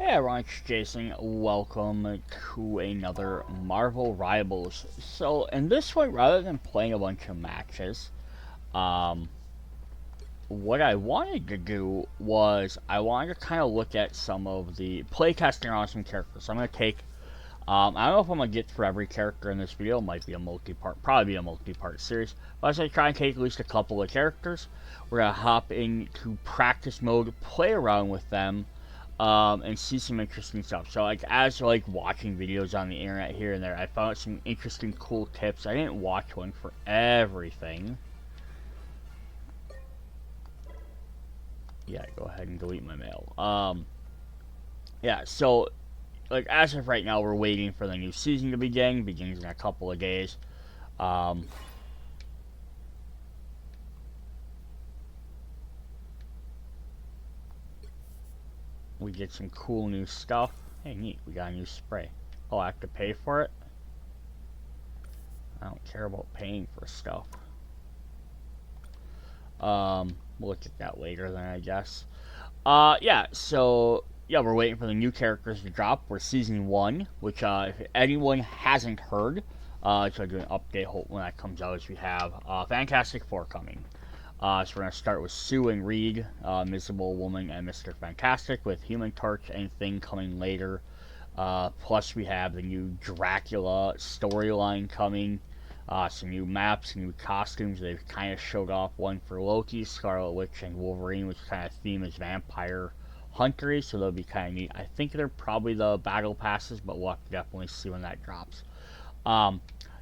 Hey everyone, it's Jason. Welcome to another Marvel Rivals. So in this one, rather than playing a bunch of matches, um, what I wanted to do was I wanted to kind of look at some of the playtesting on some characters. So I'm going to take, I don't know if I'm going to get through every character in this video. It might be a multi-part, probably be a multi-part series. But I was going to try and take at least a couple of characters. We're going to hop into practice mode, play around with them, and see some interesting stuff. So like as like watching videos on the internet here and there, I found some interesting cool tips. I didn't watch one for everything. Yeah, go ahead and delete my mail. Yeah, so like as of right now, we're waiting for the new season to begin. Begins in a couple of days. Um, we get some cool new stuff. Hey, neat, we got a new spray. Oh, I have to pay for it? I don't care about paying for stuff. We'll look at that later then, I guess. Yeah, so, yeah, we're waiting for the new characters to drop. We're Season 1, which, if anyone hasn't heard, so I do an update when that comes out, as we have Fantastic Four coming. So we're going to start with Sue and Reed, Invisible Woman, and Mr. Fantastic, with Human Torch and Thing coming later. Plus, we have the new Dracula storyline coming. Some new maps, new costumes. They've kind of showed off one for Loki, Scarlet Witch, and Wolverine, which kind of theme is vampire huntery, so they'll be kind of neat. I think they're probably the battle passes, but we'll have to definitely see when that drops.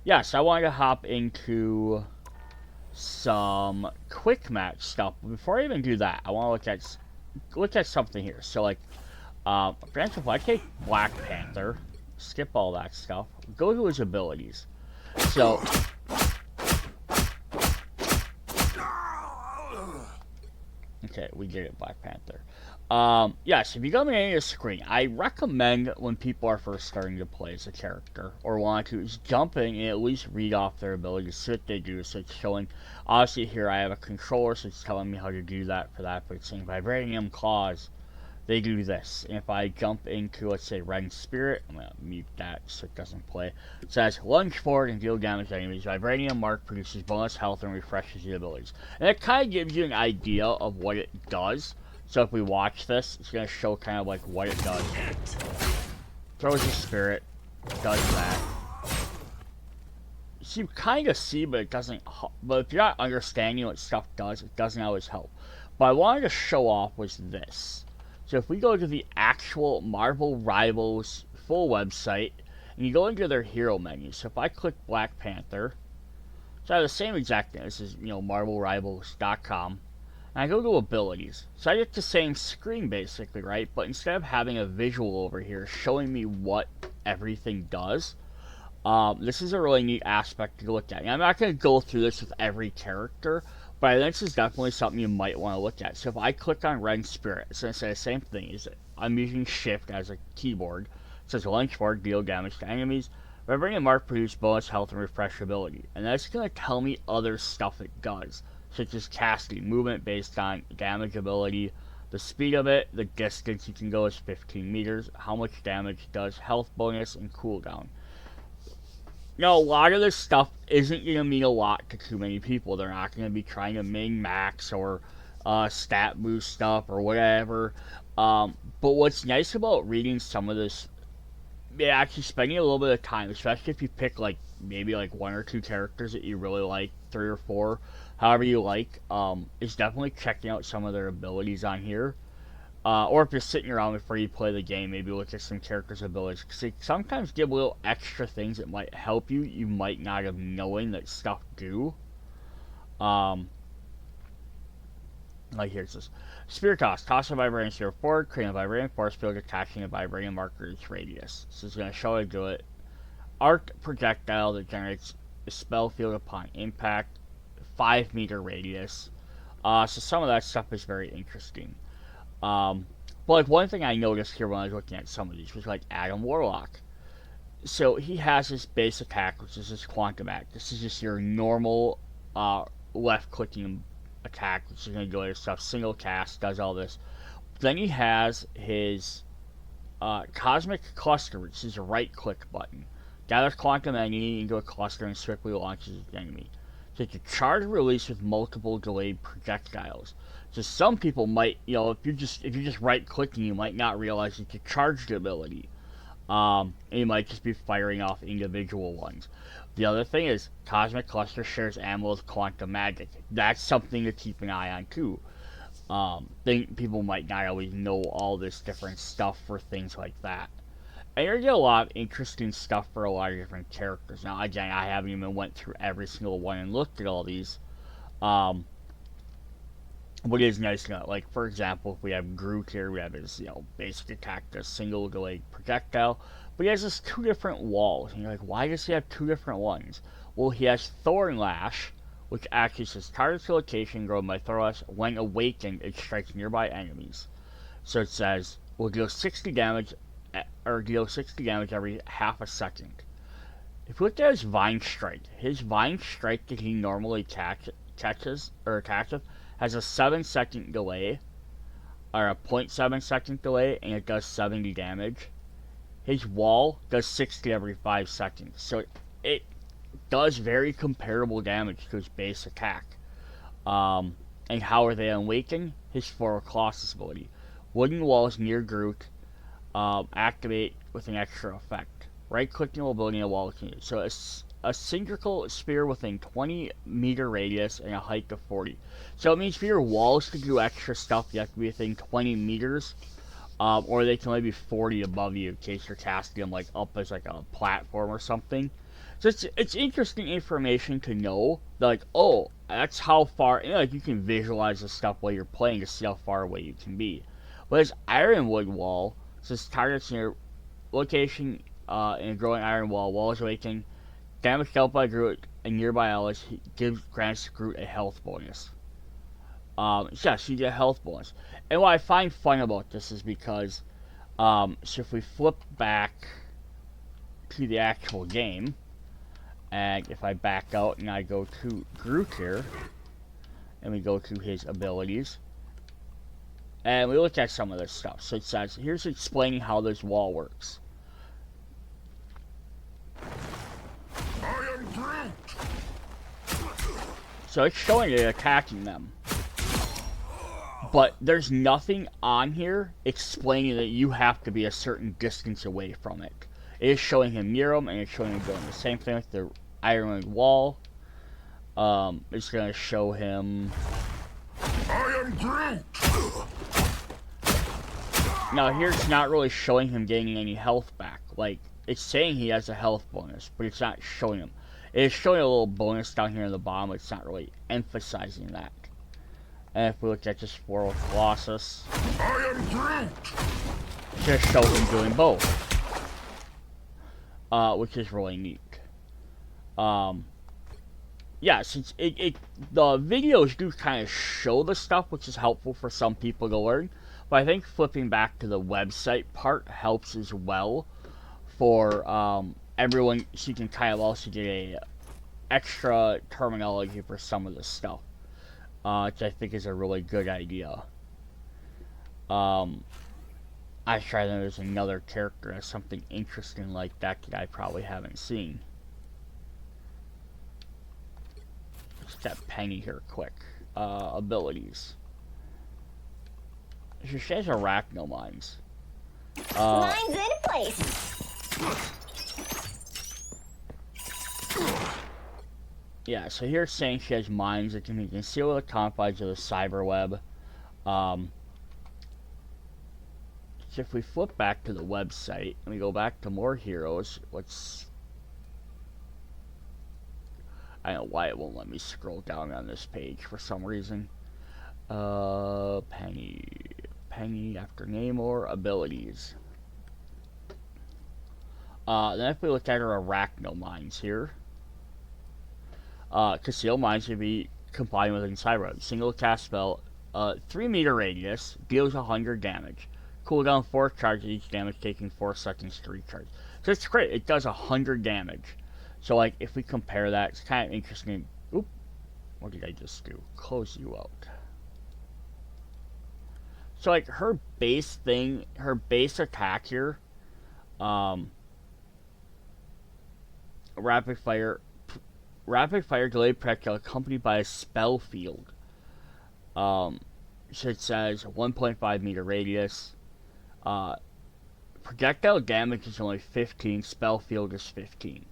Yeah, so I wanted to hop into some quick match stuff. But before I even do that, I want to look at something here. So like, for instance, if I take Black Panther, skip all that stuff, go to his abilities. So, okay, we get it, Black Panther. Yes, if you go to the screen, I recommend when people are first starting to play as a character or want to jump in and at least read off their abilities, see what they do. So it's showing, obviously here I have a controller, so it's telling me how to do that for that, but it's saying Vibranium Claws, they do this. And if I jump into, let's say, Red Spirit, I'm going to mute that so it doesn't play. It says, lunge forward and deal damage to enemies. Vibranium Mark produces bonus health and refreshes the abilities. And it kind of gives you an idea of what it does. So if we watch this, it's going to show kind of like what it does. Throws a spirit, does that. So you kind of see, but it doesn't, but if you're not understanding what stuff does, it doesn't always help. But I wanted to show off was this. So if we go to the actual Marvel Rivals full website, and you go into their hero menu, so if I click Black Panther, so I have the same exact thing. This is, marvelrivals.com. And I go to abilities. So I get the same screen basically, right? But instead of having a visual over here showing me what everything does, this is a really neat aspect to look at. And I'm not going to go through this with every character, but I think this is definitely something you might want to look at. So if I click on Red Spirit, it's going to say the same thing. I'm using Shift as a keyboard. It says launch forward, deal damage to enemies. Vibranium Mark produce bonus health and refresh ability. And that's going to tell me other stuff it does, such as casting, movement based on damage ability, the speed of it, the distance you can go is 15 meters, how much damage it does, health bonus, and cooldown. A lot of this stuff isn't going to mean a lot to too many people. They're not going to be trying to min-max or stat boost stuff or whatever. But what's nice about reading some of this, actually spending a little bit of time, especially if you pick maybe one or two characters that you really like, 3 or 4, however you like, is definitely checking out some of their abilities on here. Or if you're sitting around before you play the game, maybe look at some characters' abilities. Because they sometimes give little extra things that might help you. You might not have known that stuff do. Like here's this. Spirit toss. Toss a vibranium sphere forward, creating a vibranium force field attaching a vibranium marker's radius. So it's going to show how to do it. Arc projectile that generates a spell field upon impact. 5-meter radius. So some of that stuff is very interesting. But one thing I noticed here when I was looking at some of these was Adam Warlock. So he has his base attack, which is his quantum attack. This is just your normal left clicking attack, which is going to go to stuff, single cast, does all this. Then he has his Cosmic Cluster, which is a right-click button. Gathers quantum energy into a cluster and swiftly launches the enemy. So it's a charge release with multiple delayed projectiles. So some people might, if you're just right-clicking, you might not realize it's a charged ability. And you might just be firing off individual ones. The other thing is, Cosmic Cluster shares ammo with Quantum Magic. That's something to keep an eye on too. People might not always know all this different stuff for things like that. And there's a lot of interesting stuff for a lot of different characters. Now, again, I haven't even went through every single one and looked at all these. What is nice to know, like, for example, if we have Groot here, we have his, basic attack, a single delayed projectile, but he has just 2 different walls. And you're like, why does he have 2 different ones? Well, he has Thorn Lash, which actually says target's location grown by Thorlash. When awakened, it strikes nearby enemies. So it says, will deal 60 damage, or deal 60 damage every half a second. If you look at his Vine Strike that he normally catches with, has a 7-second delay, or a 0.7 second delay, and it does 70 damage. His wall does 60 every 5 seconds. So it does very comparable damage to his base attack. And how are they awakened? His 4 Colossus ability. Wooden walls near Groot activate with an extra effect. Right-clicking will build a wall continues. So a cylindrical sphere within 20-meter radius and a height of 40. So it means for your walls to do extra stuff, you have to be within 20 meters. Or they can only be 40 above you in case you're casting them up as a platform or something. So it's interesting information to know. Like, oh, that's how far. You can visualize the stuff while you're playing to see how far away you can be. But his Ironwood wall says targets near location in a growing iron wall. Wall is awakened. Damage dealt by Groot and nearby allies grants Groot a health bonus. Yes, you get a health bonus. And what I find fun about this is because, so if we flip back to the actual game, and if I back out and I go to Groot here, and we go to his abilities, and we look at some of this stuff. So it says, here's explaining how this wall works. I am Groot! So it's showing it attacking them. But there's nothing on here explaining that you have to be a certain distance away from it. It is showing him near him, and it's showing him doing the same thing with the Iron Wall. It's going to show him... I am Groot! Now here it's not really showing him gaining any health back. It's saying he has a health bonus, but it's not showing him. It is showing a little bonus down here in the bottom, but it's not really emphasizing that. And if we look at just 4 Colossus, I am Groot! It's going to show him doing both. Which is really neat. Yeah, since the videos do kind of show the stuff, which is helpful for some people to learn. But I think flipping back to the website part helps as well for everyone, so you can kind of also get a extra terminology for some of this stuff. Which I think is a really good idea. I try that there's another character as something interesting like that I probably haven't seen. Let's get Penny here quick. Abilities. She has Arachnomines. Mine's in place. Yeah, so here it's saying she has mines that can conceal the confines of the cyber web. So if we flip back to the website and we go back to more heroes, I don't know why it won't let me scroll down on this page for some reason. Penny after name or abilities. Then if we look at her Arachnomines here. Conceal mines should be compliant with cyber web. Single cast spell, 3-meter radius, deals 100 damage. Cooldown 4 charges, each damage taking 4 seconds to recharge. So it's great, it does 100 damage. So if we compare that, it's kind of interesting. Oop, what did I just do? Close you out. So like her base thing, her base attack here, um, rapid fire, delayed projectile accompanied by a spell field. Um, so it says 1.5 meter radius. Uh, projectile damage is only 15. Spell field is 15.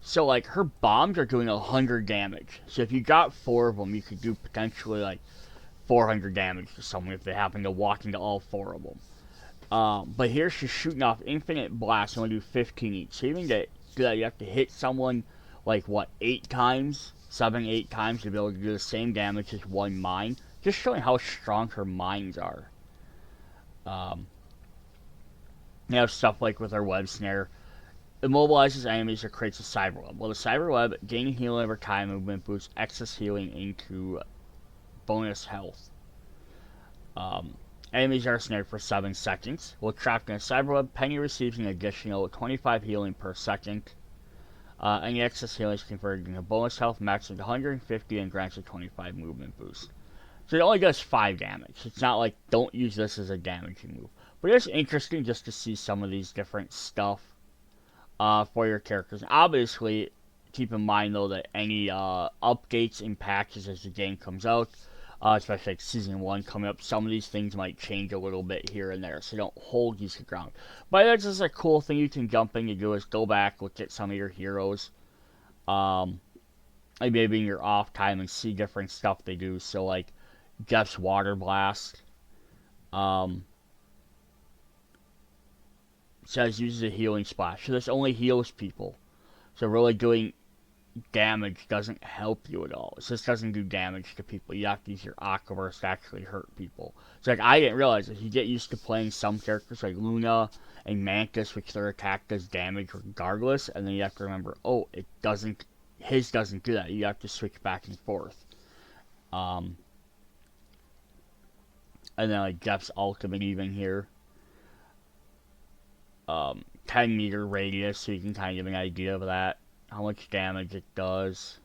So like her bombs are doing 100 damage. So if you got 4 of them, you could do potentially like 400 damage to someone if they happen to walk into all 4 of them. But here she's shooting off infinite blasts, and only do 15 each. So even to do that, you have to hit someone like what 8 times, 7, 8 times to be able to do the same damage as one mine. Just showing how strong her mines are. You have stuff like with her web snare. Immobilizes enemies or creates a cyber web. Well, the cyber web, gaining healing over time movement, boosts excess healing into bonus health. Enemies are snared for 7 seconds. While trapped in a cyber web, Penny receives an additional 25 healing per second. Any excess healing is converted into bonus health, maxed to 150, and grants a 25 movement boost. So it only does 5 damage. It's not like, don't use this as a damaging move. But it's interesting just to see some of these different stuff for your characters. Obviously, keep in mind though that any updates and patches as the game comes out, especially like Season 1 coming up, some of these things might change a little bit here and there, so don't hold these to ground. But that's just a cool thing you can jump in to do is go back, look at some of your heroes, like maybe in your off time and see different stuff they do. So like Jeff's Water Blast, says uses a healing splash, so this only heals people. So really doing damage doesn't help you at all. It just doesn't do damage to people. You have to use your Aquaverse to actually hurt people. So like I didn't realize if you get used to playing some characters like Luna and Mantis, which their attack does damage regardless, and then you have to remember, oh, it doesn't, his doesn't do that. You have to switch back and forth. And then like Jeff's ultimate even here. 10 meter radius, so you can kind of get an idea of that, how much damage it does.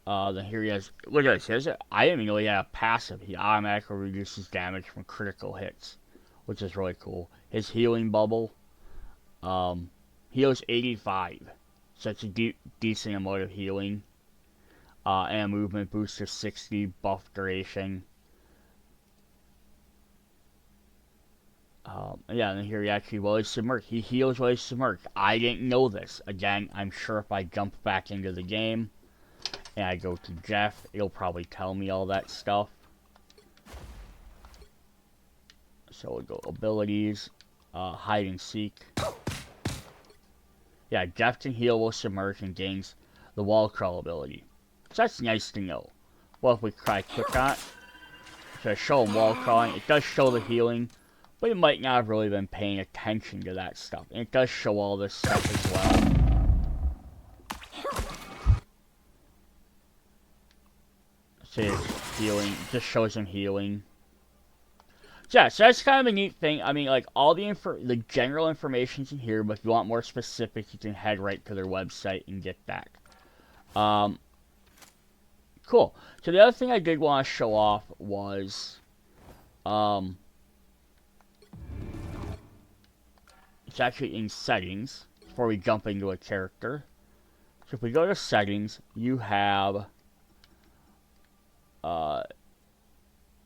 Then here he has, look at this, I didn't even know he had a passive. He automatically reduces damage from critical hits, which is really cool. His healing bubble, heals 85, so it's a decent amount of healing. And a movement boost of 60, buff duration. Yeah, and here he actually, while he's submerged, he heals while he's submerged. I didn't know this. Again, I'm sure if I jump back into the game and I go to Jeff, it'll probably tell me all that stuff. So we'll go abilities, hide and seek. Yeah, Jeff can heal while submerged and gains the wall crawl ability. So that's nice to know. Well, if we try click on it, to show him wall crawling, it does show the healing. But you might not have really been paying attention to that stuff. And it does show all this stuff as well. So it's healing, just shows him healing. So yeah, so that's kind of a neat thing. I mean, like, all the general information's in here, but if you want more specifics, you can head right to their website and get that. Cool. So the other thing I did want to show off was, it's actually in settings before we jump into a character. So if we go to settings, you have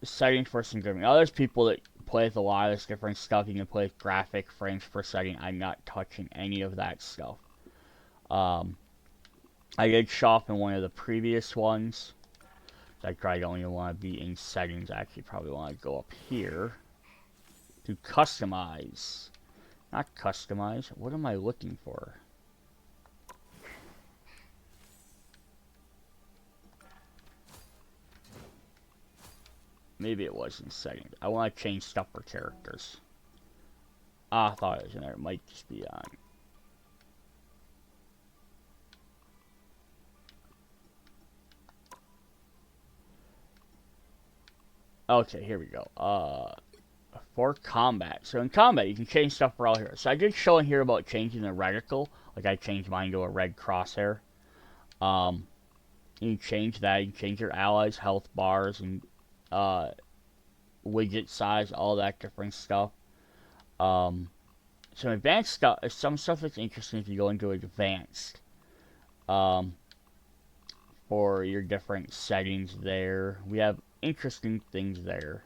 settings for some different. Now there's people that play with a lot of this different stuff. You can play with graphic frames per second. I'm not touching any of that stuff. I did shop in one of the previous ones. I probably don't even want to be in settings. I actually probably want to go up here to customize. Not customize. What am I looking for? Maybe it was in settings. I want to change stuff for characters. I thought it was in there. It might just be on. Okay, here we go. For combat. So in combat, you can change stuff for all here. So I did show in here about changing the reticle. Like I changed mine to a red crosshair. You change that. You change your allies' health bars and widget size, all that different stuff. Some advanced stuff, some stuff that's interesting if you go into advanced. For your different settings there. We have interesting things there.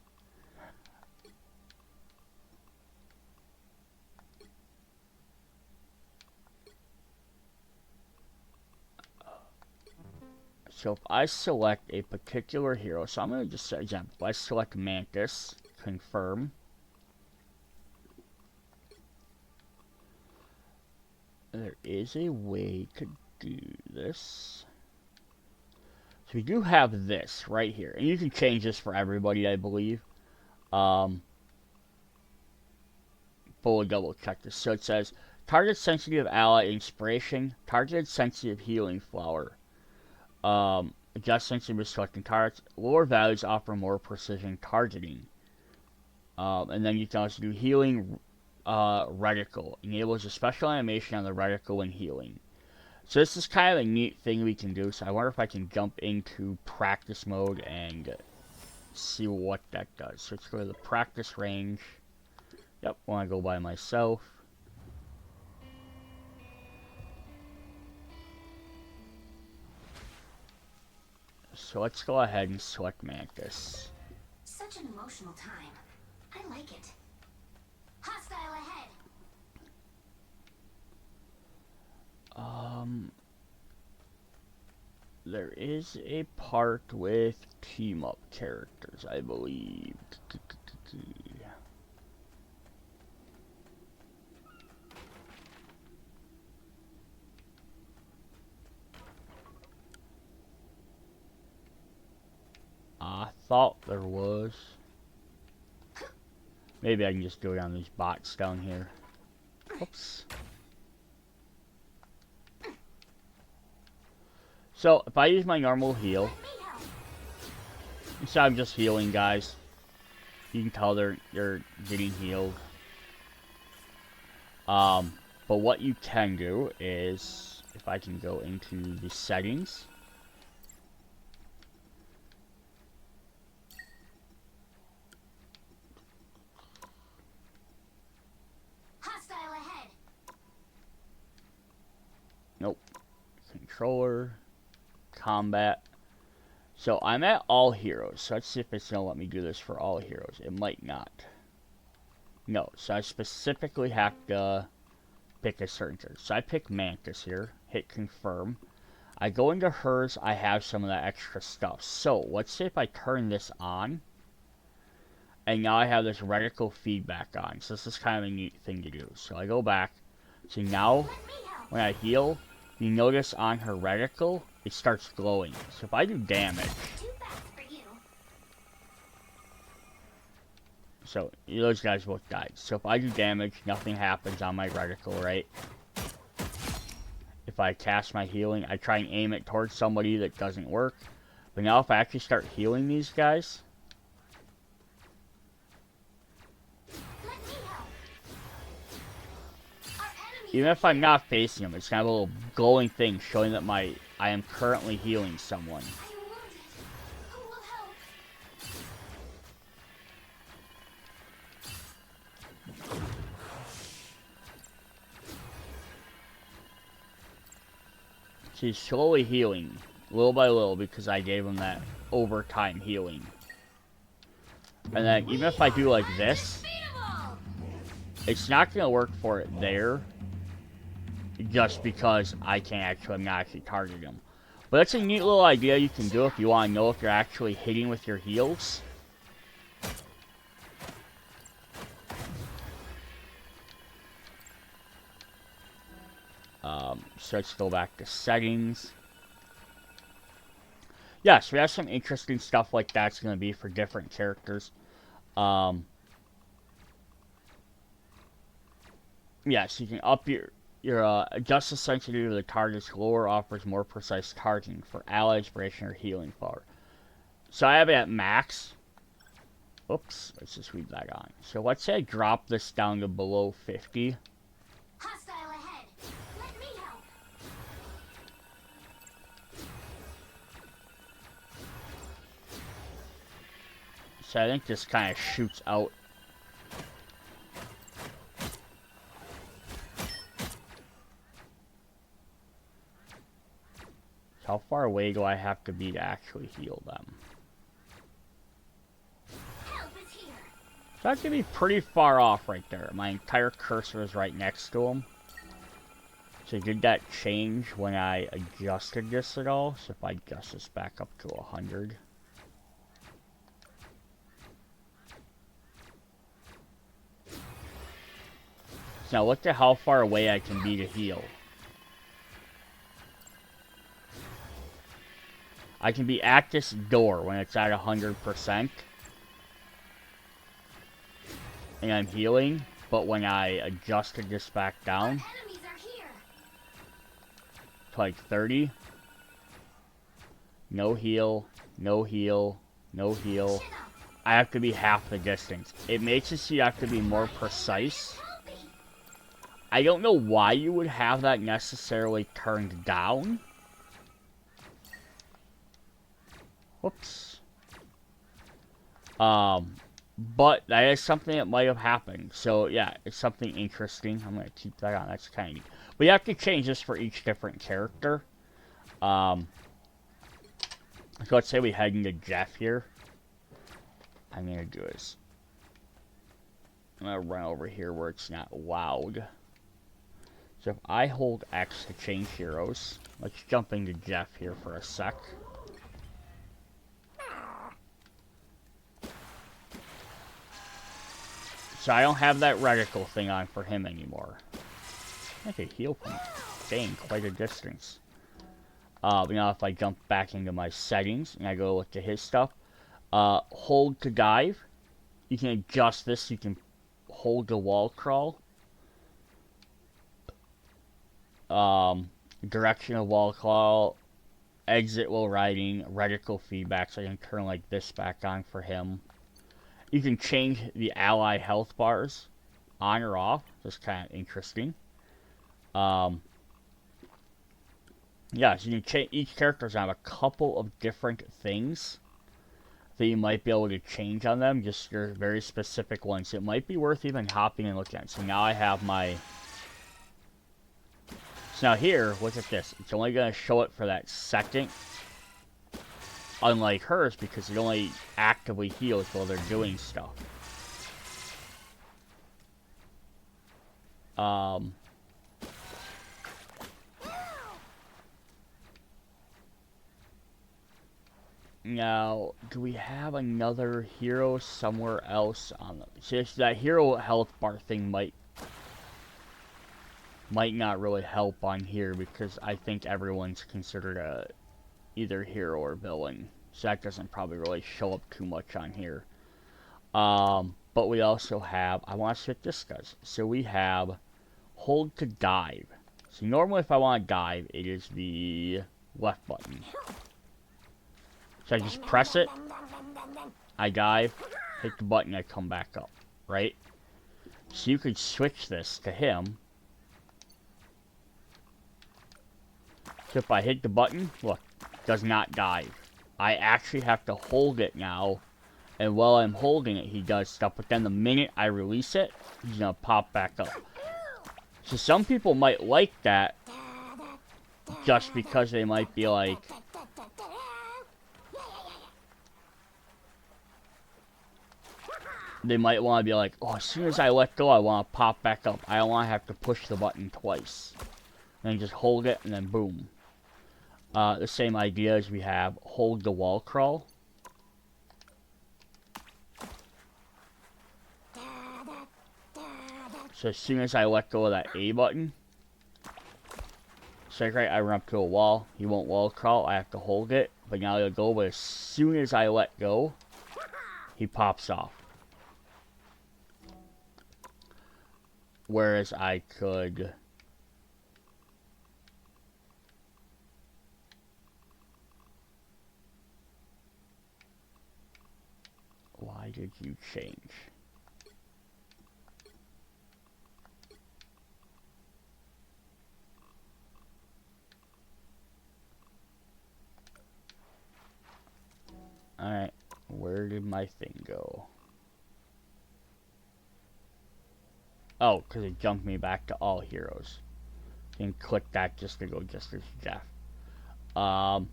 So if I select a particular hero, so I'm going to just set example. If I select Mantis, confirm. There is a way to do this. So we do have this right here. And you can change this for everybody, I believe. But we'll double check this. So it says, target sensitive ally inspiration, targeted sensitive healing flower. Adjust sensitive to selecting targets. Lower values offer more precision targeting. And then you can also do healing reticle. Enables a special animation on the reticle when healing. So this is kind of a neat thing we can do. So I wonder if I can jump into practice mode and see what that does. So let's go to the practice range. Yep, I want to go by myself. So let's go ahead and select Mantis. Such an emotional time. I like it. Hostile ahead. There is a part with team-up characters, I believe. I thought there was. Maybe I can just go down these bots down here. Oops. So, if I use my normal heal, instead of just healing guys, you can tell they're getting healed. But what you can do is, if I can go into the settings, Hostile ahead. nope, controller, combat. So I'm at all heroes. So let's see if it's gonna let me do this for all heroes. It might not. No, so I specifically have to pick a certain character. So I pick Mantis here, hit confirm. I go into hers, I have some of that extra stuff. So let's say if I turn this on, and now I have this reticle feedback on. So this is kind of a neat thing to do. So I go back. So now, when I heal, you notice on her reticle, it starts glowing. So if I do damage, so those guys both died. So if I do damage, nothing happens on my reticle, right? If I cast my healing, I try and aim it towards somebody that doesn't work. But now if I actually start healing these guys, even if I'm not facing them, it's kind of a little glowing thing showing that I am currently healing someone. She's slowly healing, little by little, because I gave him that overtime healing. And then even if I do like this, it's not going to work for it there, just because I'm not actually targeting them. But that's a neat little idea you can do if you want to know if you're actually hitting with your heals. So let's go back to settings. Yes, we have some interesting stuff like that's going to be for different characters. Yes, you can up your adjust the sensitivity of the target's lower, offers more precise targeting for ally inspiration or healing power. So I have it at max. Oops, let's just leave that on. So let's say I drop this down to below 50. Hostile ahead. Let me help. So I think this kind of shoots out. How far away do I have to be to actually heal them? Help is here. So that could be pretty far off right there. My entire cursor is right next to him. So did that change when I adjusted this at all? So if I adjust this back up to 100. So now look at how far away I can be to heal. I can be at this door when it's at 100%. And I'm healing. But when I adjusted this back down Enemies are here. to like 30. No heal. No heal. No heal. Chin up. I have to be half the distance. It makes it so you have to be more precise. Help me. I don't know why you would have that necessarily turned down. Whoops. But that is something that might have happened. So yeah, it's something interesting. I'm gonna keep that on. That's kind of neat. But you have to change this for each different character. So let's say we head into Jeff here. I'm gonna do this. I'm gonna run over here where it's not loud. So if I hold X to change heroes, let's jump into Jeff here for a sec. So I don't have that reticle thing on for him anymore. I could heal from staying quite a distance. But now if I jump back into my settings and I go look at his stuff, hold to dive. You can adjust this. You can hold the wall crawl. Direction of wall crawl. Exit while riding. Reticle feedback. So I can turn like this back on for him. You can change the ally health bars on or off. Just kind of interesting. Yeah, so you can change. Each character's have a couple of different things that you might be able to change on them. Just your very specific ones. It might be worth even hopping and looking at. So now I have my. So now here, look at this. It's only going to show it for that second. Unlike hers, because it only actively heals while they're doing stuff. Now, do we have another hero somewhere else on the... See, that hero health bar thing might not really help on here, because I think everyone's considered a either hero or villain. So that doesn't probably really show up too much on here. But we also have... I want to see what this does. So we have hold to dive. So normally if I want to dive, it is the left button. So I just press it, I dive, hit the button, I come back up, right? So you could switch this to him. So if I hit the button, look, does not dive. I actually have to hold it now, and while I'm holding it, he does stuff, but then the minute I release it, he's gonna pop back up. So some people might like that, just because they might be like, they might want to be like, oh, as soon as I let go, I want to pop back up. I don't want to have to push the button twice. And then just hold it, and then boom. The same idea as we have hold the wall crawl. So as soon as I let go of that A button, so right, I run up to a wall. He won't wall crawl. I have to hold it. But now he'll go. But as soon as I let go, he pops off. Whereas I could... Why did you change? Alright, where did my thing go? Oh, because it jumped me back to all heroes. And click that just to go just as Jeff. But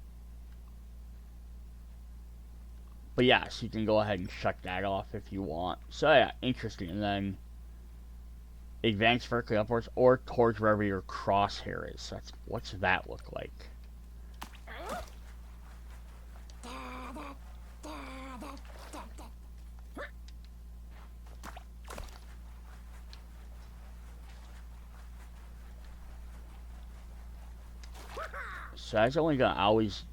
yeah, so you can go ahead and shut that off if you want. So yeah, interesting. And then advance vertically upwards or towards wherever your crosshair is. So that's, what's that look like? So that's only gonna always.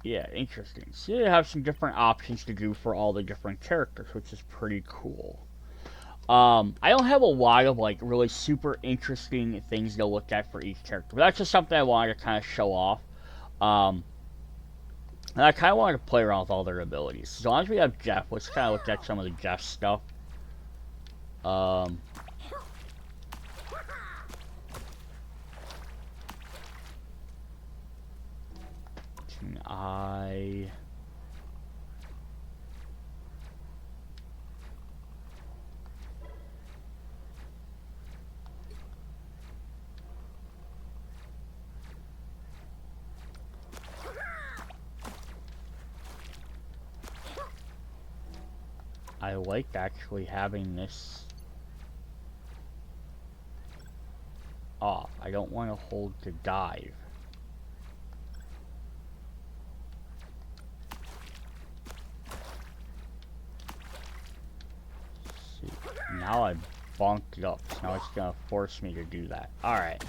Yeah, interesting. So you have some different options to do for all the different characters, which is pretty cool. I don't have a lot of like really super interesting things to look at for each character, but that's just something I wanted to kind of show off. And I kind of wanted to play around with all their abilities. So as long as we have Jeff, let's kind of look at some of the Jeff stuff. Can I... I like actually having this off. I don't want to hold to dive. See, now I bonked it up. So now it's gonna force me to do that. Alright.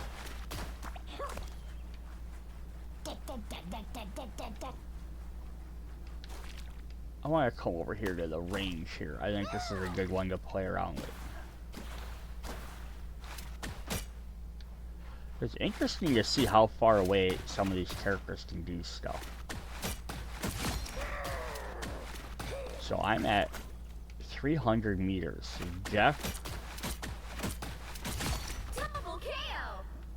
I want to come over here to the range here. I think this is a good one to play around with. It's interesting to see how far away some of these characters can do stuff. So I'm at 300 meters. So Jeff.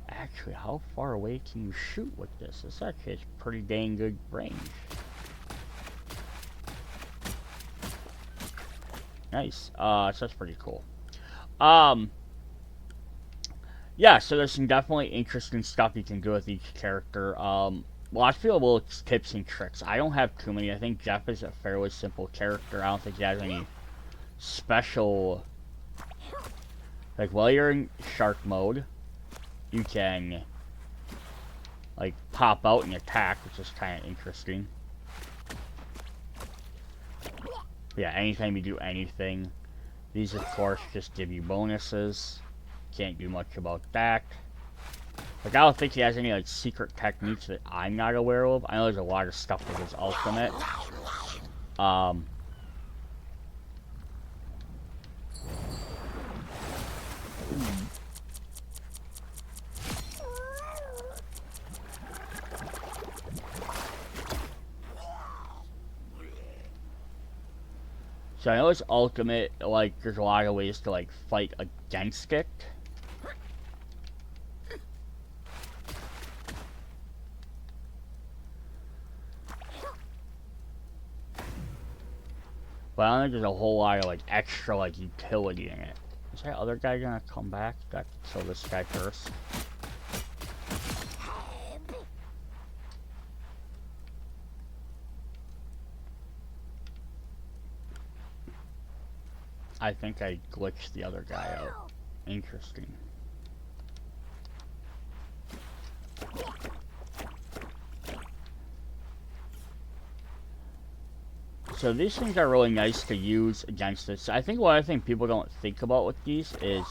Actually, how far away can you shoot with this? This actually has pretty dang good range. Nice. So that's pretty cool. Yeah, so there's some definitely interesting stuff you can do with each character. Lots of little tips and tricks. I don't have too many. I think Jeff is a fairly simple character. I don't think he has any special... Like, while you're in shark mode, you can, like, pop out and attack, which is kind of interesting. Yeah, anytime you do anything. These, of course, just give you bonuses. Can't do much about that. Like, I don't think he has any, like, secret techniques that I'm not aware of. I know there's a lot of stuff with his ultimate. So I know his ultimate, like, there's a lot of ways to, like, fight against it. But I don't think there's a whole lot of, like, extra, like, utility in it. Is that other guy gonna come back? Got to kill this guy first. I think I glitched the other guy out. Interesting. So these things are really nice to use against this. I think one thing people don't think about with these is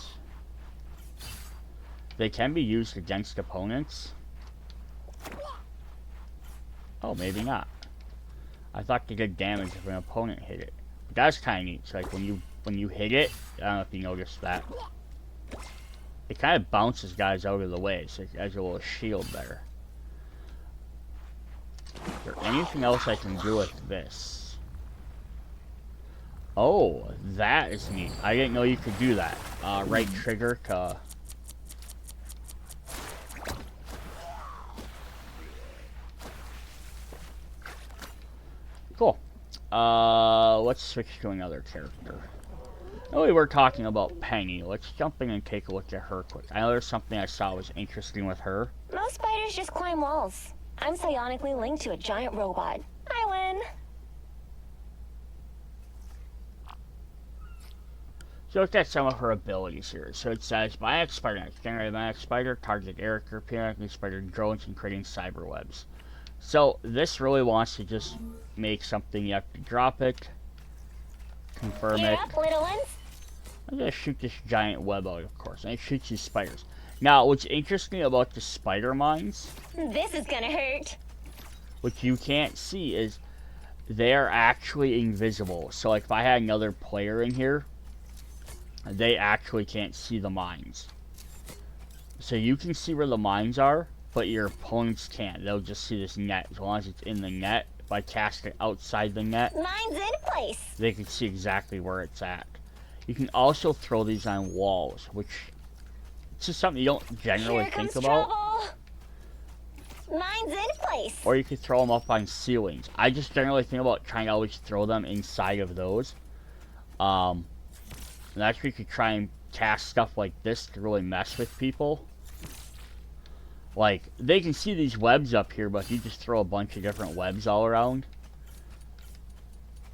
they can be used against opponents. Oh, maybe not. I thought they did damage if an opponent hit it. But that's kind of neat. So like when you hit it, I don't know if you noticed that. It kind of bounces guys out of the way, so it has a little shield there. Is there anything else I can do with this? Oh, that is neat. I didn't know you could do that. Right trigger to Cool. Let's switch to another character. Oh, we were talking about Penny. Let's jump in and take a look at her quick. I know there's something I saw was interesting with her. Most spiders just climb walls. I'm psionically linked to a giant robot. I win. So look at some of her abilities here. So it says, Bionic Spider Next. Generate Bionic Spider, target Eric or periodically spider drones and creating cyber webs. So this really wants to just make something. You have to drop it, confirm You're it. up, little ones. I'm gonna shoot this giant web out, of course, and it shoots these spiders. Now, what's interesting about the spider mines, This is gonna hurt. which you can't see, is they are actually invisible. So, like, if I had another player in here, they actually can't see the mines. So you can see where the mines are, but your opponents can't. They'll just see this net. As long as it's in the net, if I cast it outside the net, Mine's in place. they can see exactly where it's at. You can also throw these on walls, which is just something you don't generally Here comes think about. trouble. Mine's in place. Or you could throw them up on ceilings. I just generally think about trying to always throw them inside of those. And actually you could try and cast stuff like this to really mess with people. Like, they can see these webs up here, but if you just throw a bunch of different webs all around,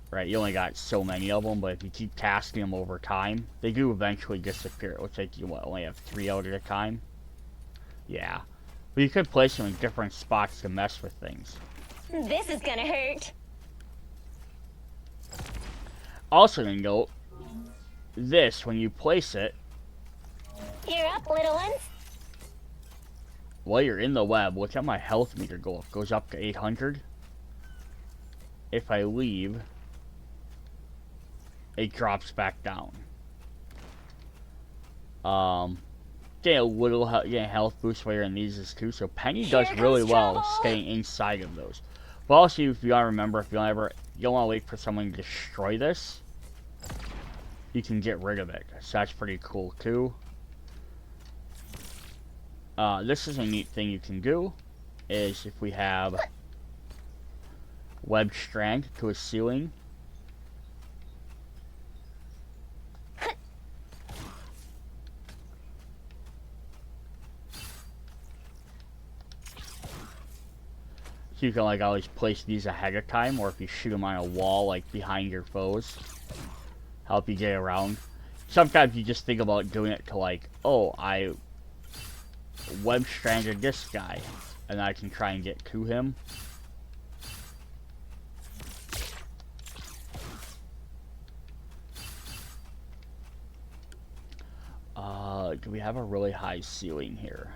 right, you only got so many of them, but if you keep casting them over time, they do eventually disappear. It looks like you only have 3 out at a time. Yeah. But you could place them in different spots to mess with things. This is gonna hurt. Also to note, this, when you place it, You're up, little ones. while you're in the web, look at my health meter go up. It goes up to 800. If I leave, it drops back down. Get a little health boost while you're in these is too. So Penny does Here really comes well trouble. staying inside of those. But also, if you want to remember, if you don't want to wait for someone to destroy this, you can get rid of it. So that's pretty cool too. This is a neat thing you can do, is if we have web strand to a ceiling, so you can like always place these ahead of time, or if you shoot them on a wall like behind your foes, help you get around. Sometimes you just think about doing it to like, oh, I web stranded this guy, and I can try and get to him. Do we have a really high ceiling here?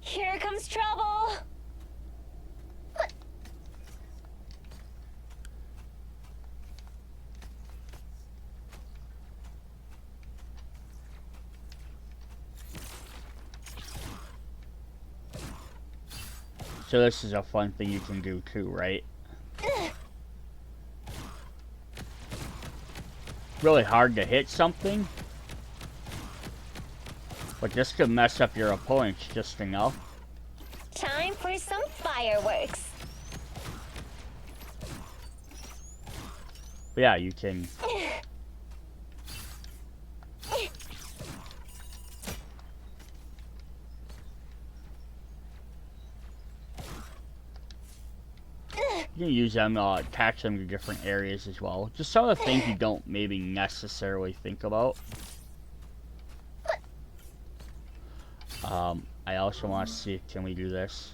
Here comes trouble. So this is a fun thing you can do too, right? Really hard to hit something, but this could mess up your opponents just enough. Time for some fireworks. But yeah, you can. You can use them, attach them to different areas as well. Just some of the things you don't maybe necessarily think about. I also want to see, can we do this?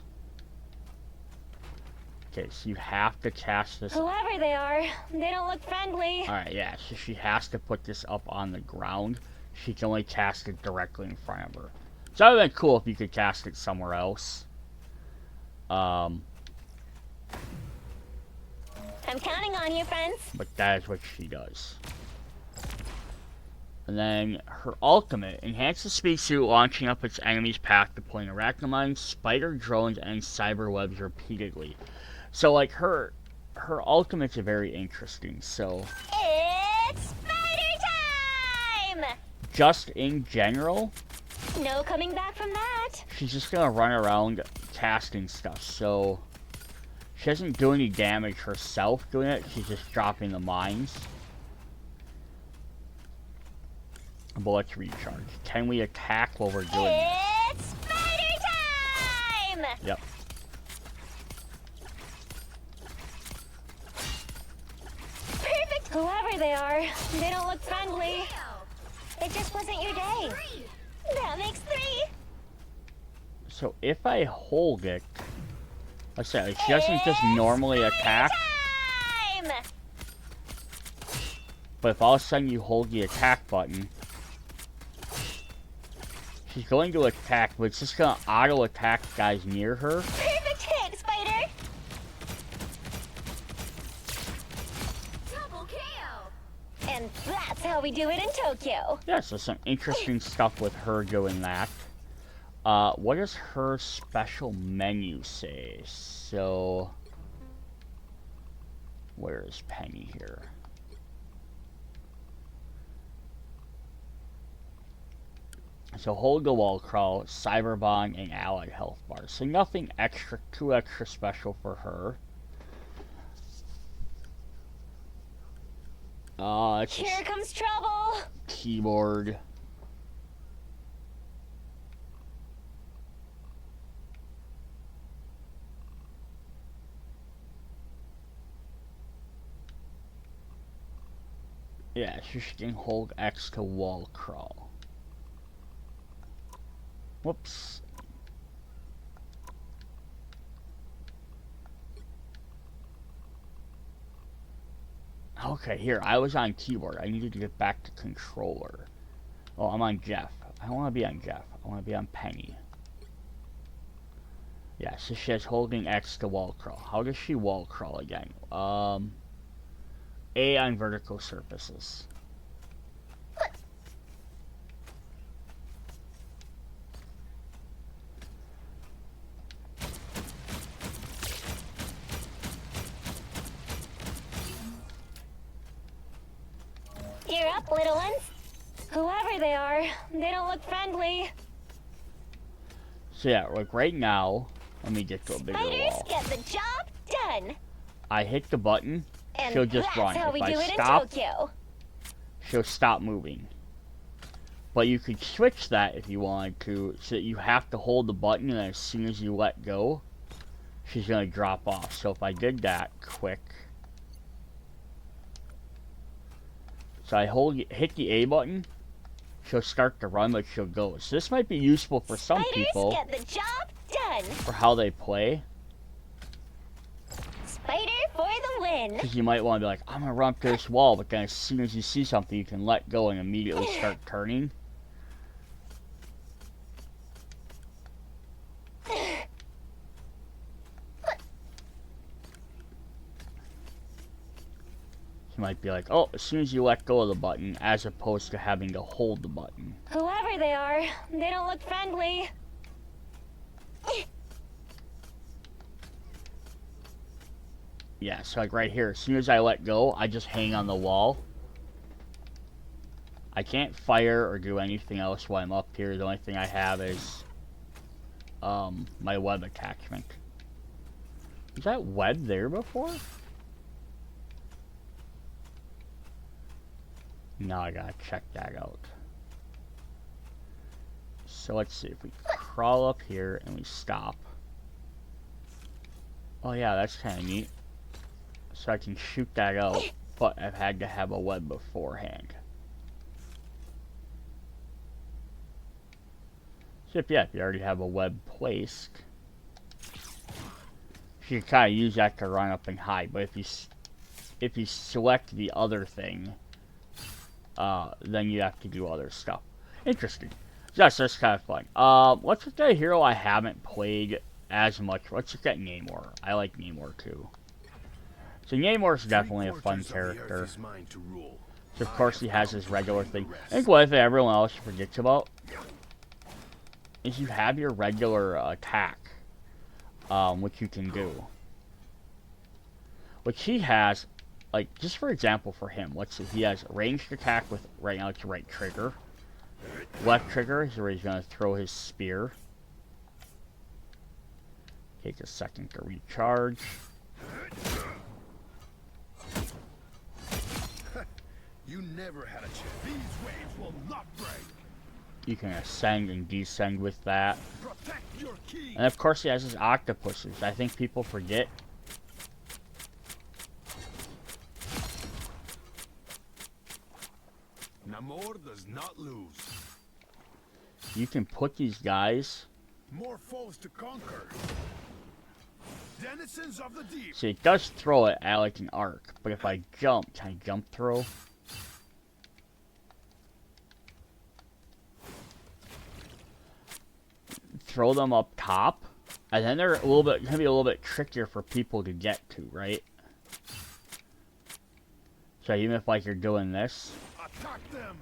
Okay, so you have to cast this. Whoever they are, they don't look friendly. Alright, yeah, so she has to put this up on the ground. She can only cast it directly in front of her. So that would have been cool if you could cast it somewhere else. I'm counting on you, friends. But that is what she does. And then her ultimate enhances spacesuit, launching up its enemy's path, deploying arachnomines, spider drones, and cyber webs repeatedly. So like her ultimates are very interesting. So It's spider time! just in general, No coming back from that. she's just gonna run around casting stuff. So She doesn't do any damage herself doing it, she's just dropping the mines. But let's recharge. Can we attack while we're doing this? It's spider time! Yep. Perfect. Whoever they are, they don't look friendly. It just wasn't your day. That makes 3. So if I hold it, let's say she doesn't just normally attack, Time! but if all of a sudden you hold the attack button, she's going to attack, but it's just going to auto attack guys near her. Perfect hit, Spider! Double KO. And that's how we do it in Tokyo. Yeah, so some interesting stuff with her doing that. What does her special menu say? So, where is Penny here? So hold the wall crawl, cyber bond, and allied health bars. So nothing extra, too extra special for her. It's Here comes trouble. keyboard. Yeah, she can hold X to wall crawl. Whoops. Okay, here, I was on keyboard. I needed to get back to controller. Oh, I'm on Jeff. I don't want to be on Jeff. I want to be on Penny. Yeah, so she has holding X to wall crawl. How does she wall crawl again? A on vertical surfaces. You're up, little ones. Whoever they are, they don't look friendly. So yeah, like right now, let me get to a bigger Spiders wall. get the job done. I hit the button, And she'll just that's run. how If we I do it stop, in Tokyo. she'll stop moving. But you could switch that if you wanted to, so that you have to hold the button, and as soon as you let go, she's gonna drop off. So if I did that quick, so I hit the A button, she'll start to run, but she'll go. So this might be useful for some Spiders people get the job done. for how they play, Spider for the win. because you might want to be like, I'm gonna run up to this wall, but then as soon as you see something, you can let go and immediately start turning. You might be like, oh, as soon as you let go of the button, as opposed to having to hold the button. Whoever they are, they don't look friendly. Yeah, so like right here, as soon as I let go, I just hang on the wall. I can't fire or do anything else while I'm up here. The only thing I have is my web attachment. Was that web there before? Now I gotta check that out. So let's see if we crawl up here and we stop. Oh yeah, that's kind of neat. So I can shoot that out, but I've had to have a web beforehand. So if you already have a web placed, you can kind of use that to run up and hide. But if you select the other thing, then you have to do other stuff. Interesting. Yes, that's kind of fun. Let's look at a hero I haven't played as much. Let's look at Namor. I like Namor too. So Namor's definitely a fun character. So of course he has his regular thing. I think one thing everyone else forgets about is you have your regular attack, which you can do. Which he has, like, just for example for him, let's see, he has ranged attack with, right now it's right trigger. Left trigger is where he's going to throw his spear. Take a second to recharge. You never had a chance. These waves will not break. You can ascend and descend with that. Protect your king. And of course he has his octopuses. I think people forget. Namor does not lose. You can put these guys. More foes to conquer. Denizens of the deep. See, it does throw it at like an arc. But if I jump, can I jump throw? Throw them up top. And then they're gonna be a little bit trickier for people to get to, right? So even if like you're doing this. Attack them.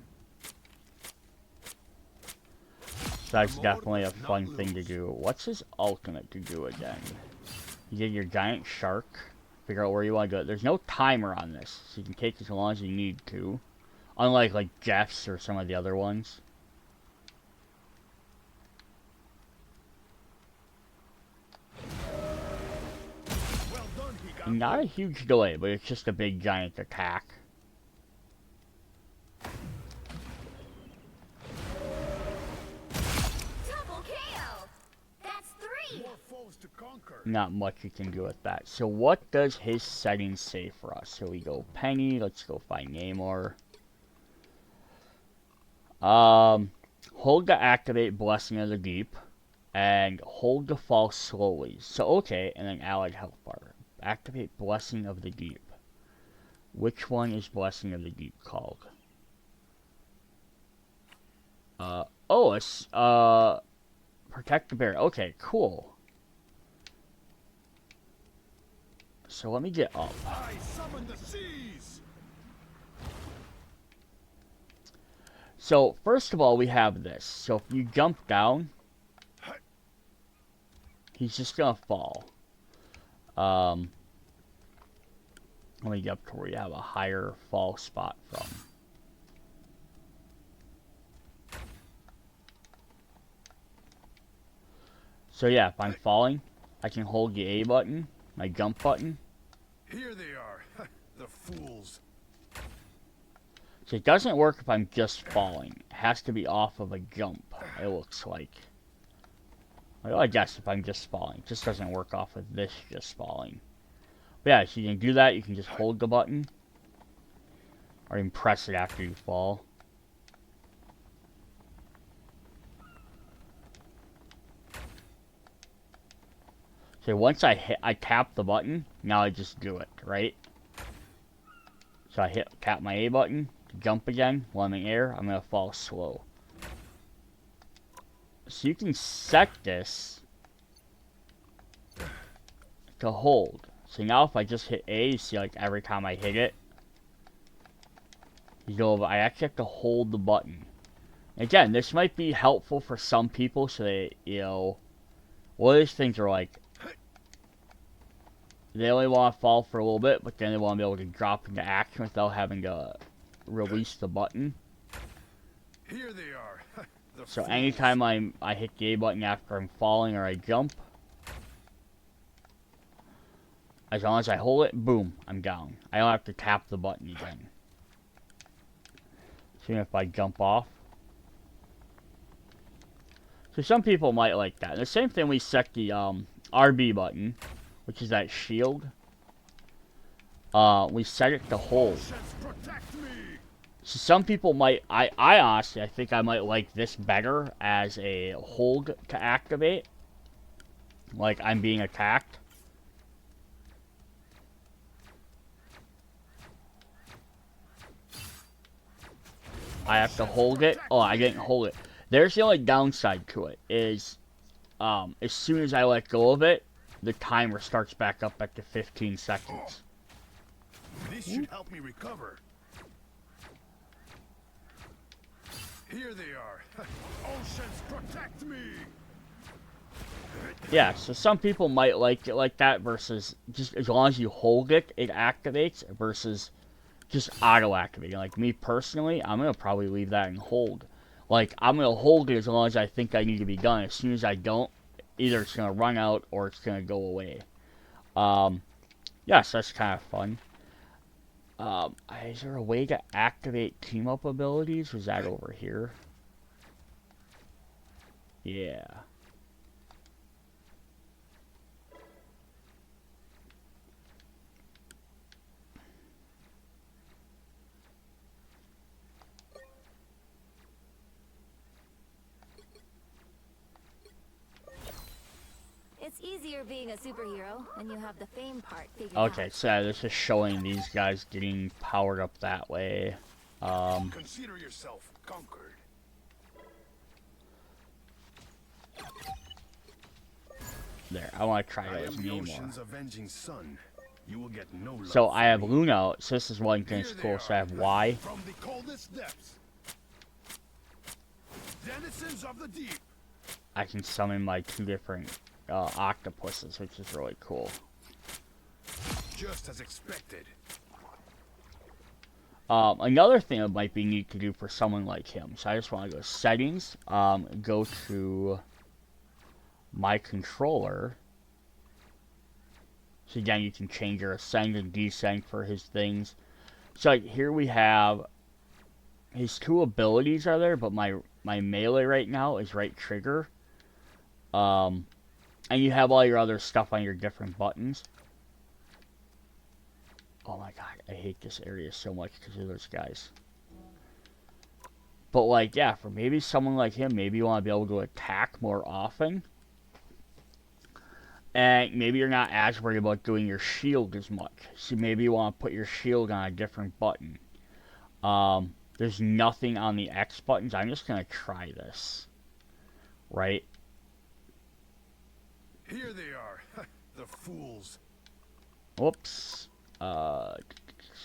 So that's definitely a fun thing to do. What's his ultimate to do again? You get your giant shark. Figure out where you want to go. There's no timer on this, so you can take as long as you need to. Unlike like Jeff's or some of the other ones. Well done, he got Not a huge delay, but it's just a big giant attack. Double KO! That's 3! more foes to conquer. Not much you can do with that. So what does his settings say for us? So we go Penny. Let's go find Namor. Hold to activate Blessing of the Deep. And hold to fall slowly. So okay, and then allied health bar. Activate Blessing of the Deep. Which one is Blessing of the Deep called? It's, Protect the Bear. Okay, cool. So let me get up. I summon the seas. So, first of all, we have this. So if you jump down, he's just gonna fall. Let me get up to where you have a higher fall spot from. So yeah, if I'm falling, I can hold the A button, my jump button. Here they are. The fools. So it doesn't work if I'm just falling. It has to be off of a jump, it looks like. Well, I guess if I'm just falling. It just doesn't work off of this just falling. But yeah, so you can do that. You can just hold the button. Or you can press it after you fall. So once I tap the button, now I just do it, right? So I tap my A button to jump again. While I'm in air, I'm going to fall slow. So you can set this to hold. So now if I just hit A, you see like every time I hit it, you go over. I actually have to hold the button. Again, this might be helpful for some people so they, well, these things are like, they only want to fall for a little bit, but then they want to be able to drop into action without having to release the button. Here they are. The So fools. anytime I hit the A button after I'm falling or I jump, as long as I hold it, boom, I'm down. I don't have to tap the button again. See if I jump off. So some people might like that. And the same thing we set the RB button, which is that shield. We set it to hold. Oceans protect me. So some people might, I honestly, I think I might like this better as a hold to activate. Like I'm being attacked. I have to hold it. Oh, I didn't hold it. There's the only downside to it is, as soon as I let go of it, the timer starts back up at the 15 seconds. This should help me recover. Here they are. Oceans protect me. Yeah, so some people might like it like that versus just as long as you hold it, it activates versus just auto-activating. Like me personally, I'm going to probably leave that in hold. Like, I'm going to hold it as long as I think I need to be done. As soon as I don't, either it's going to run out or it's going to go away. Yes, that's kind of fun. Is there a way to activate team-up abilities? Was that over here? Yeah. It's easier being a superhero when you have the fame part figured out. Okay, so this is showing these guys getting powered up that way. Consider yourself conquered. There, I want to try I those am the more. ocean's avenging son. You will get no love So I have from me. Luna, so this is one thing that's Here they cool. So I are, have Y. From the coldest depths. Denizens of the deep. I can summon my 2 different octopuses, which is really cool. Just as expected. Another thing that might be neat to do for someone like him. So I just want to go settings, go to my controller. So again, you can change your ascend and descend for his things. So like here we have his 2 abilities are there, but my melee right now is right trigger. And you have all your other stuff on your different buttons. Oh my god, I hate this area so much because of those guys. But like, yeah, for maybe someone like him, maybe you want to be able to attack more often. And maybe you're not as worried about doing your shield as much. So maybe you want to put your shield on a different button. There's nothing on the X buttons. I'm just going to try this. Right? Here they are. The fools. Whoops. So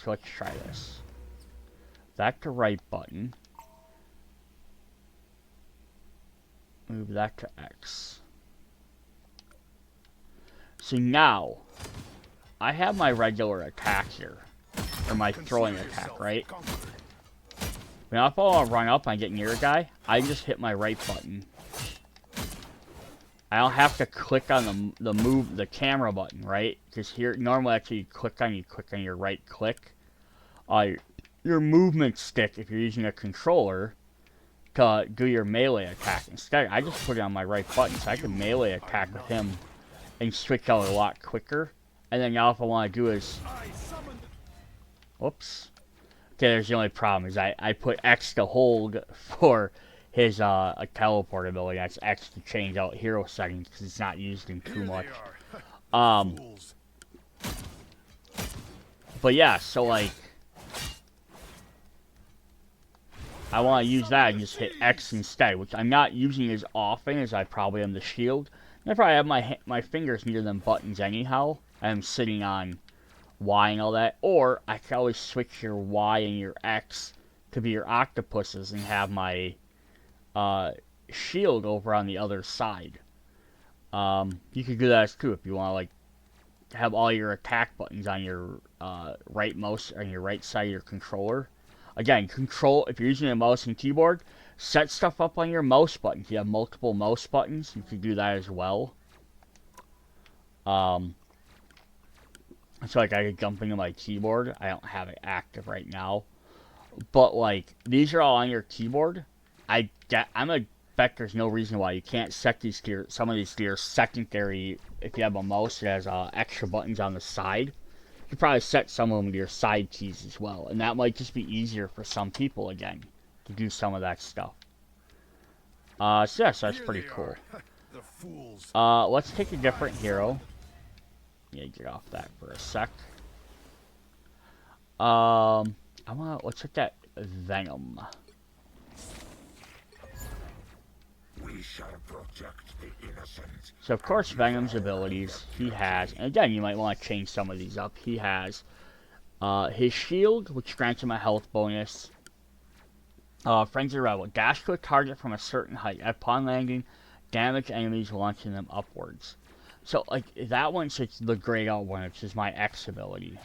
let's try this. That to right button. Move that to X. So now, I have my regular attack here. Or my throwing Consider attack, yourself right? conquered. Now if I want to run up and get near a guy, I just hit my right button. I don't have to click on the camera button, right? Because here, normally actually you click on your right click. Your movement stick, if you're using a controller, to do your melee attack. Instead, I just put it on my right button, so I can melee attack with him and switch out a lot quicker. And then now if I want to do is... I summoned. Whoops. Okay, there's the only problem, is I put X to hold for his a teleport ability. That's X to change out hero settings, because it's not used in too Here much. they are. Fools. But yeah, so like... I want to use that and just hit X instead, which I'm not using as often as I probably am the shield. And I probably have my fingers near them buttons anyhow. I'm sitting on Y and all that. Or I can always switch your Y and your X to be your octopuses and have my shield over on the other side. You could do that too if you want to like have all your attack buttons on your right mouse on your right side of your controller. Again, if you're using a mouse and keyboard, set stuff up on your mouse buttons. If you have multiple mouse buttons, you can do that as well. So like I could jump into my keyboard. I don't have it active right now. But like, these are all on your keyboard. I'm a bet there's no reason why you can't set these to some of these to your secondary. If you have a mouse that has extra buttons on the side, you could probably set some of them to your side keys as well, and that might just be easier for some people again to do some of that stuff. So yeah, so that's Here pretty they cool. are. The fools. Let's take a different hero. Yeah, get off that for a sec. Let's hit that Venom. We shall protect the innocent. So of course Venom's abilities, he has, and again you might want to change some of these up, he has his shield, which grants him a health bonus. Frenzy Rebel, dash to a target from a certain height. Upon landing, damage enemies launching them upwards. So like that one's it's the grayed out one, which is my X ability.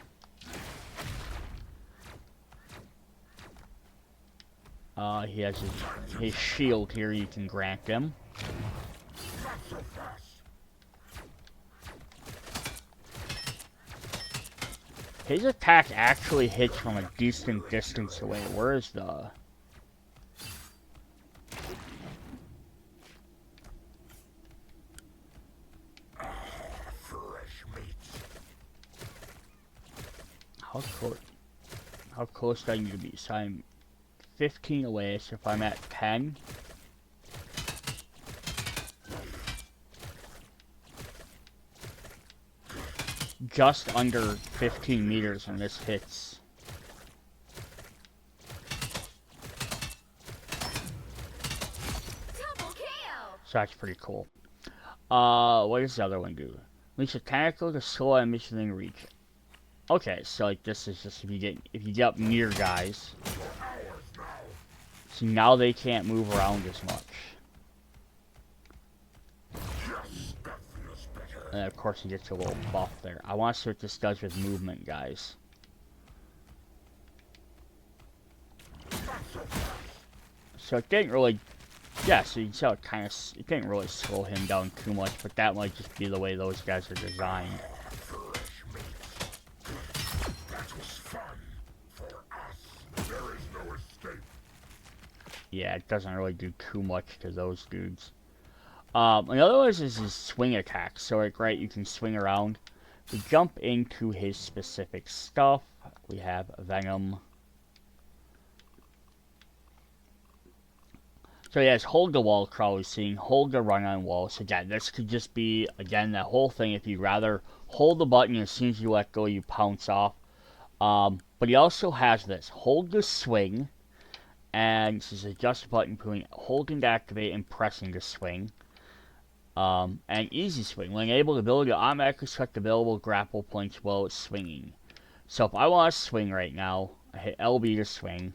He has his shield here you can grant him. Not so fast. His attack actually hits from a decent distance away. Where is the... Fresh meats. How close do I need to be? So I'm 15 away, so if I'm at 10... just under 15 meters and this hits. So that's pretty cool. What does the other one do? Unleash a tentacle to slow enemies within reach. Okay, so like this is just if you get up near guys. So now they can't move around as much. And of course he gets a little buff there. I want to see what this does with movement, guys. So it didn't really... Yeah, so you can see how it didn't really slow him down too much, but that might just be the way those guys are designed. Yeah, it doesn't really do too much to those dudes. Another one is his swing attack. So like, right, you can swing around. We jump into his specific stuff. We have Venom. So yes, hold the wall crawl we've seen, hold the run on walls. Again, this could just be, again, that whole thing. If you'd rather hold the button, as soon as you let go, you pounce off. But he also has this, hold the swing, and this is adjust the button between holding to activate and pressing to swing. And easy swing. When able, the ability to automatically select available grapple points while it's swinging. So if I want to swing right now, I hit LB to swing.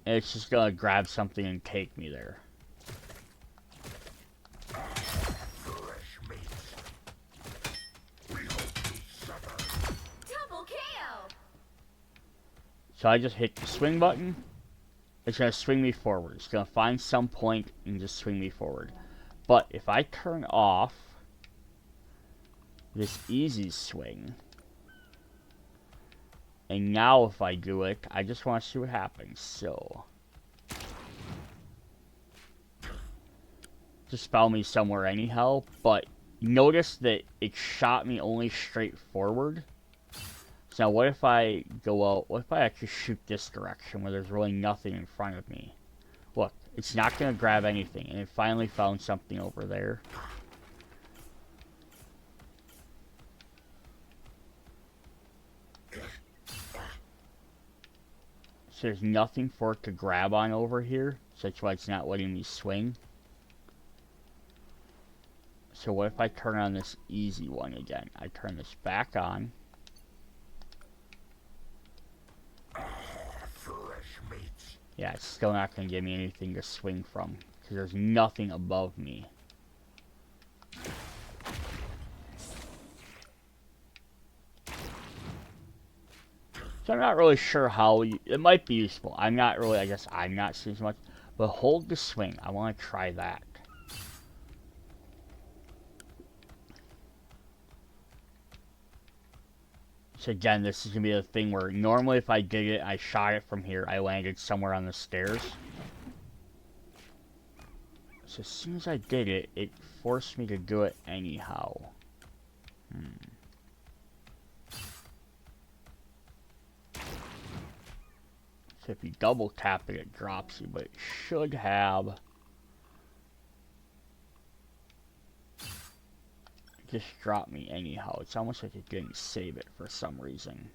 And it's just going to grab something and take me there. So I just hit the swing button. It's going to swing me forward. It's going to find some point and just swing me forward. But if I turn off this easy swing, and now if I do it, I just want to see what happens. So just found me somewhere anyhow, but notice that it shot me only straight forward. So now what if I go out, what if I actually shoot this direction where there's really nothing in front of me? Look, it's not going to grab anything, and it finally found something over there. So there's nothing for it to grab on over here, so that's why it's not letting me swing. So what if I turn on this easy one again? I turn this back on. Yeah, it's still not going to give me anything to swing from, because there's nothing above me. So I'm not really sure how, it might be useful. I'm not really, I guess I'm not seeing so much. But hold the swing, I want to try that. So again, this is going to be the thing where normally if I did it, I shot it from here, I landed somewhere on the stairs. So as soon as I did it, it forced me to do it anyhow. So if you double tap it, it drops you, but it should have... just dropped me anyhow. It's almost like it didn't save it for some reason.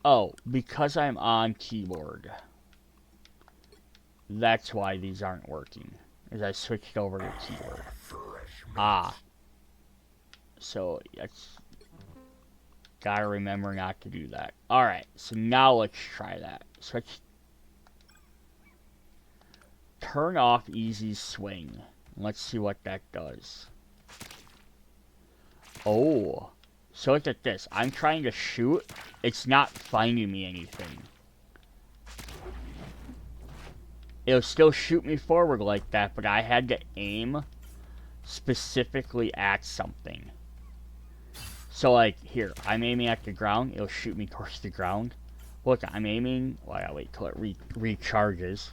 Oh, because I'm on keyboard. That's why these aren't working. As I switched over to keyboard. Ah. So, that's... gotta remember not to do that. Alright, so now let's try that. Switch. Turn off easy swing. Let's see what that does. Oh. So look at this. I'm trying to shoot. It's not finding me anything. it'll still shoot me forward like that, but I had to aim specifically at something. So like here, I'm aiming at the ground, it'll shoot me towards the ground. Look, I'm aiming, well, I gotta wait till it recharges.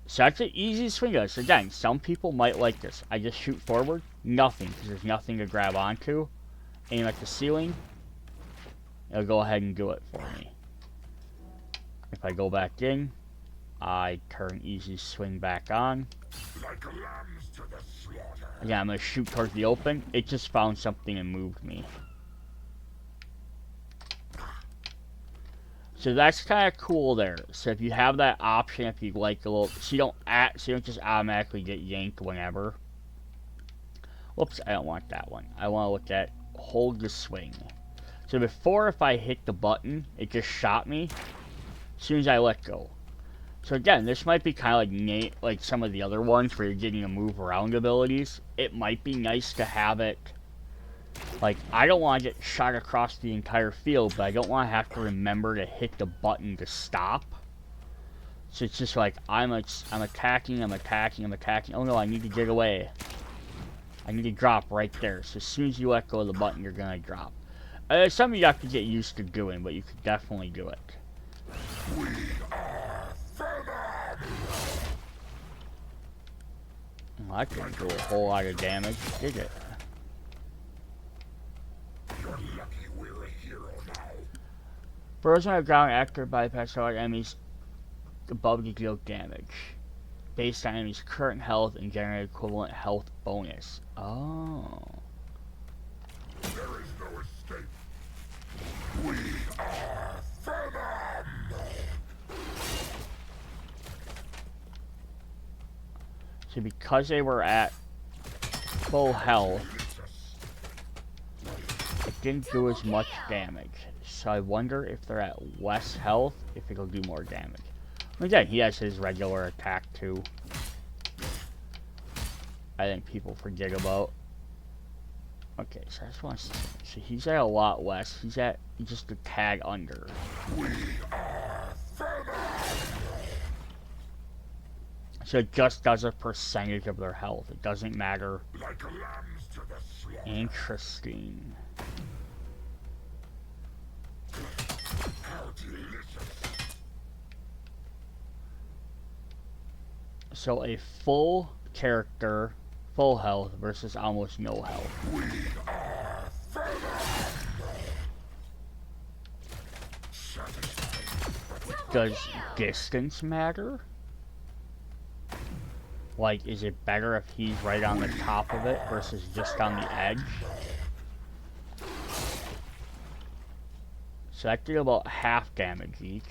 So that's an easy swing of this. Again, some people might like this. I just shoot forward, nothing, because there's nothing to grab onto. Aim at the ceiling, it'll go ahead and do it for me. If I go back in, I turn easy swing back on. Like lambs to the slaughter. Again, I'm going to shoot towards the open. It just found something and moved me. So that's kind of cool there. So if you have that option, if you like a little, so you don't just automatically get yanked whenever. Whoops, I don't want that one. I want to look at hold the swing. So before, if I hit the button, it just shot me as soon as I let go. So again, this might be kind of like some of the other ones where you're getting to move around abilities. It might be nice to have it. Like, I don't want to get shot across the entire field, but I don't want to have to remember to hit the button to stop. So it's just like, I'm attacking. Oh no, I need to get away. I need to drop right there. So as soon as you let go of the button, you're going to drop. Something you have to get used to doing, but you could definitely do it. Well, that didn't do a whole lot of damage, did it? You're lucky we're a hero now. Frozen on the ground after bypass all enemies above to deal damage. Based on enemy's current health and generate equivalent health bonus. Oh. There is no escape. We are Venom! So because they were at full health, it didn't do as much damage. So I wonder if they're at less health, if it'll do more damage. Again, he has his regular attack too. I think people forget about. Okay, so I just want to see. So he's at a lot less. He's at just a tag under. So it just does a percentage of their health. It doesn't matter. Like lambs to the slaughter. Interesting. How delicious. So a full character, full health versus almost no health. We are Venom! Satisfied. Does distance matter? Like, is it better if he's right on the top of it versus just on the edge? So that did about half damage each.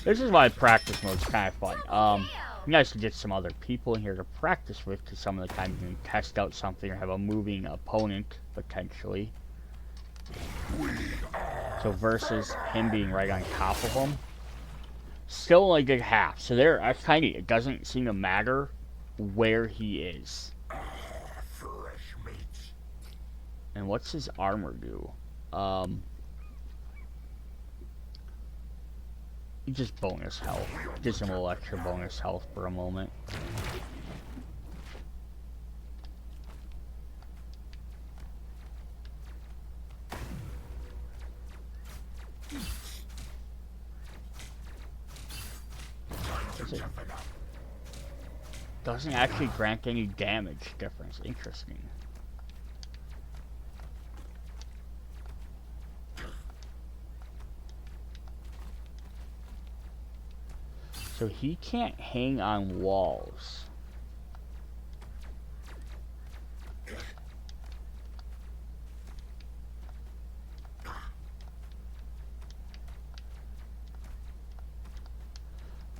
This is why practice mode's kind of fun. Nice to get some other people in here to practice with, because some of the time you can test out something or have a moving opponent, potentially. So versus him being right on top of him. Still only did half, so there, that's kind of, it doesn't seem to matter where he is. Fresh meat. And what's his armor do? Just bonus health. Gives him a little extra bonus health for a moment. Doesn't actually grant any damage difference. Interesting. So he can't hang on walls.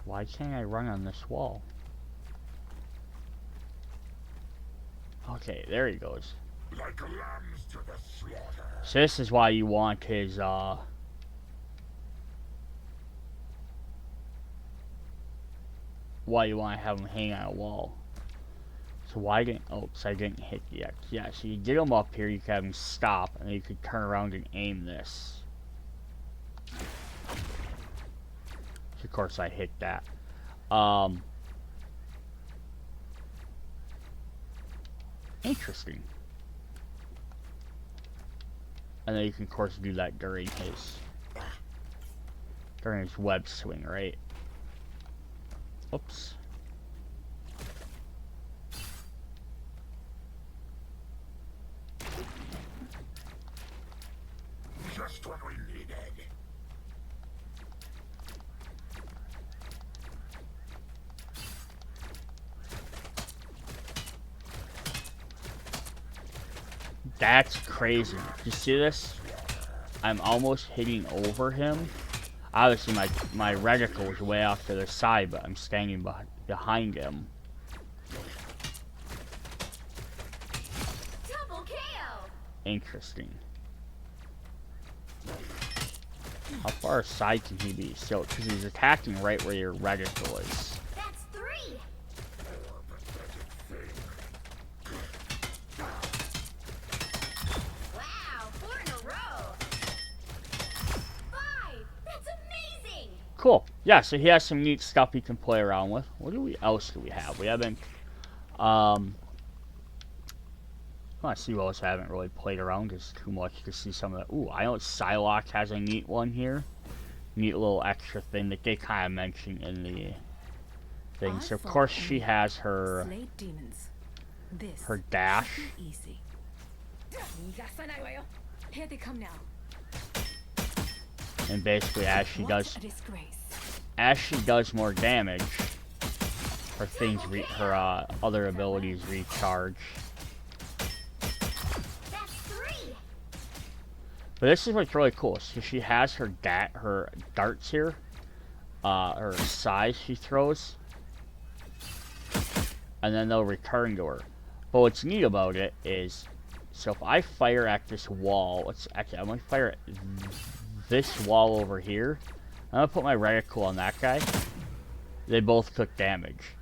Why can't I run on this wall? Okay, there he goes. Like lambs to the slaughter. So this is why you want his, why you want to have him hang on a wall. So why didn't, oh, because I didn't hit the X. Yeah, so you get him up here, you can have him stop, and then you could turn around and aim this. Of course, I hit that. Interesting. And then you can, of course, do that during his web swing, right? Oops. Just what we needed. That's crazy. You see this? I'm almost hitting over him. Obviously, my reticle is way off to the side, but I'm standing behind him. Double KO. Interesting. How far aside can he be? So, because he's attacking right where your reticle is. That's 3. Wow, 4 in a row. 5. That's amazing. Cool. Yeah, so he has some neat stuff he can play around with. What else do we have? We haven't, I want to see what else I haven't really played around. There's too much to see some of that. Ooh, I know Psylocke has a neat one here. Neat little extra thing that they kind of mention in the thing. So, of course, she has her dash. Easy. Here they come now. And basically, as she does more damage, her things, her other abilities recharge. That's 3. But this is what's really cool. So she has her darts here, her size she throws, and then they'll return to her. But what's neat about it is, so if I fire at this wall, I'm gonna fire at this wall over here. I'm gonna put my reticle on that guy. They both took damage.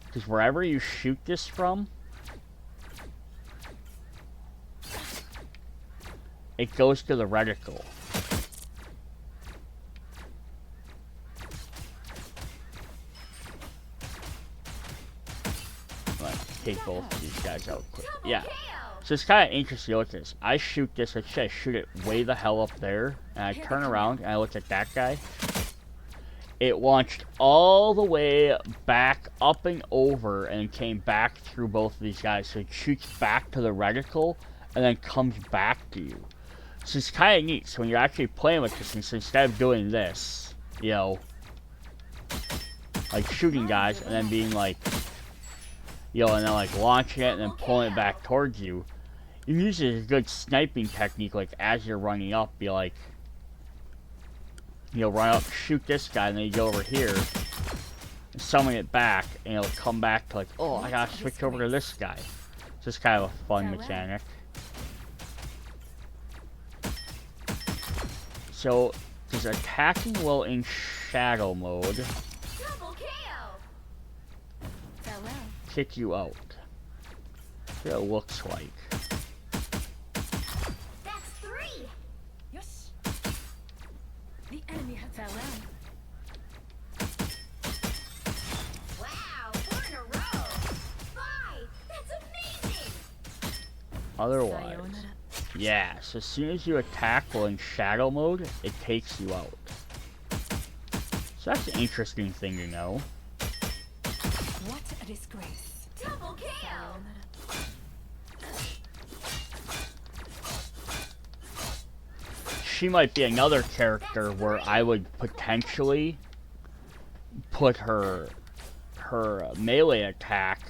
Because wherever you shoot this from, it goes to the reticle. Let's take both of these guys out quick. Yeah. So it's kind of interesting to look at this. I shoot this, let's say I shoot it way the hell up there, and I turn around and I look at that guy. It launched all the way back up and over and came back through both of these guys. So it shoots back to the reticle and then comes back to you. So it's kind of neat. So when you're actually playing with this, so instead of doing this, you know, like shooting guys and then being like, you know, and then like launching it and then pulling it back towards you, you can use it as a good sniping technique. Like as you're running up, be like, you know, run up, shoot this guy, and then you go over here, and summon it back, and it'll come back to like, oh, I gotta switch over to this guy. It's just kind of a fun mechanic. So, does attacking well in shadow mode Double KO. kick you out? That's what it looks like. That's 3. Yes. The enemy has farewell. Wow, 4 in a row. 5. That's amazing. Otherwise, Sayonara. yeah, so as soon as you attack while in shadow mode, it takes you out. So that's an interesting thing to know. What a disgrace. Double KO. She might be another character where I would potentially put her melee attack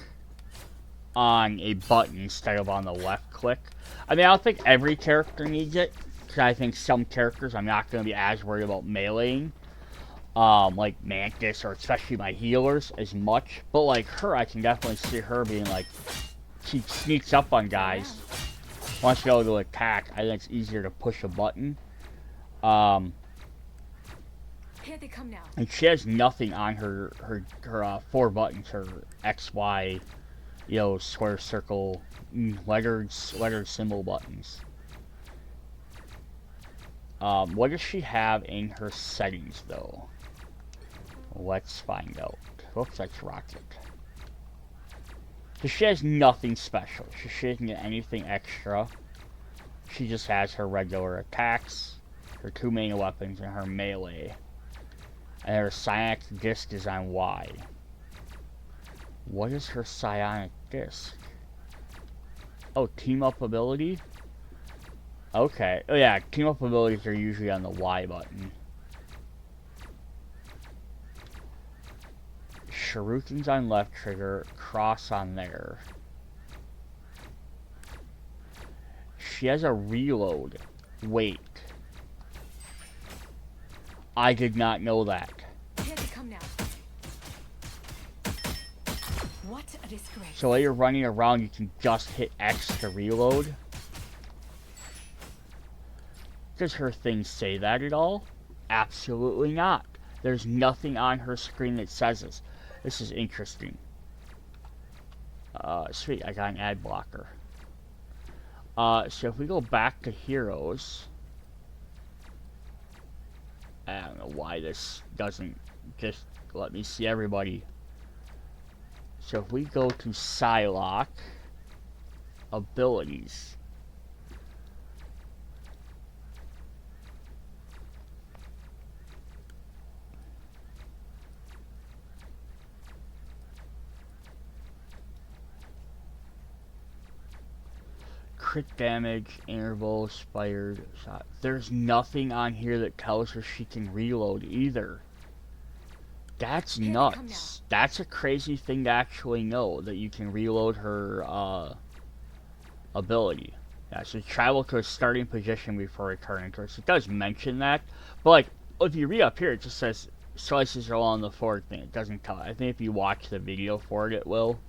on a button instead of on the left click. I mean, I don't think every character needs it, because I think some characters I'm not going to be as worried about meleeing, like Mantis or especially my healers as much. But like her, I can definitely see her being like, she sneaks up on guys. Once you go to attack, I think it's easier to push a button. Here they come now. And she has nothing on her 4 buttons, her X, Y, you know, square, circle, lettered symbol buttons. What does she have in her settings, though? Let's find out. Whoops, that's Rocket. So she has nothing special. She doesn't get anything extra. She just has her regular attacks, her 2 main weapons, and her melee. And her psionic disc is on Y. What is her psionic disc? Oh, team up ability? Okay. Oh yeah, team up abilities are usually on the Y button. Shuriken's on left trigger, cross on there. She has a reload. Wait. I did not know that. Here they come now. What a disgrace. So while you're running around, you can just hit X to reload. Does her thing say that at all? Absolutely not. There's nothing on her screen that says this. This is interesting. Sweet, I got an ad blocker. So if we go back to heroes, I don't know why this doesn't just let me see everybody. So if we go to Psylocke, abilities. Crit damage, interval, expired shot. There's nothing on here that tells her she can reload either. That's Here they come nuts. That's a crazy thing to actually know, that you can reload her ability. Yeah, so travel to a starting position before returning to her. So it does mention that, but like if you read up here, it just says slices are along the forward thing. It doesn't tell. I think if you watch the video for it, it will.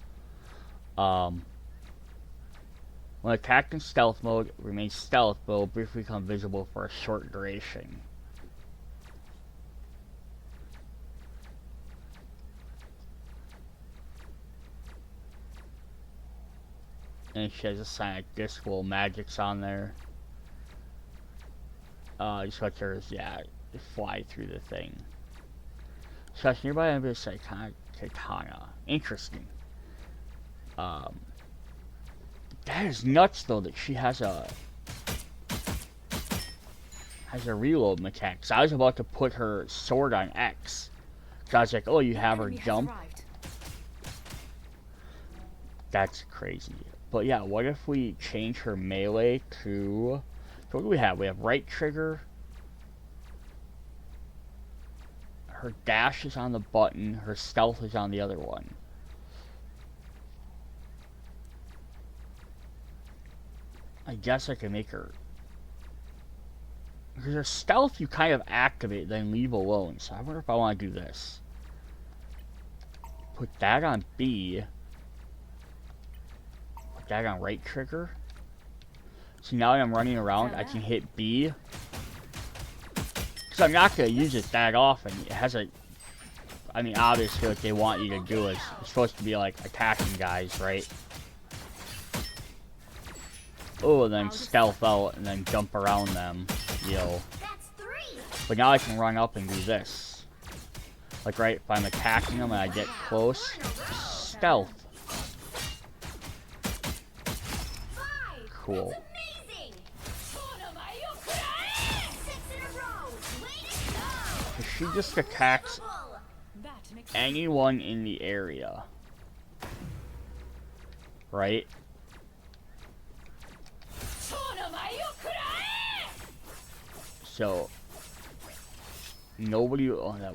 When attacked in stealth mode, it remains stealth, but will briefly become visible for a short duration. And she has a psionic disc, little magics on there. Just let her, yeah, fly through the thing. Such nearby enemies like Katana. Interesting. That is nuts though that she has a reload mechanic. So I was about to put her sword on X. So I was like, oh, you have her Enemy has jump? arrived. That's crazy. But yeah, what if we change her melee to... So what do we have? We have right trigger. Her dash is on the button. Her stealth is on the other one. I guess I can make her... Because her stealth you kind of activate, then leave alone. So I wonder if I want to do this. Put that on B. Put that on right trigger. So now that I'm running around, I can hit B. Because I'm not going to use it that often. It has a... I mean, obviously what they want you to do is... It's supposed to be like attacking guys, right? Oh, and then stealth out and then jump around them, yo. That's 3. But now I can run up and do this. Like, right, if I'm attacking them and I get close, stealth. 5. Cool. That's amazing. 6 in a row. Way to go. She just attacks Unstoppable. That makes anyone in the area. Right? So, nobody on that...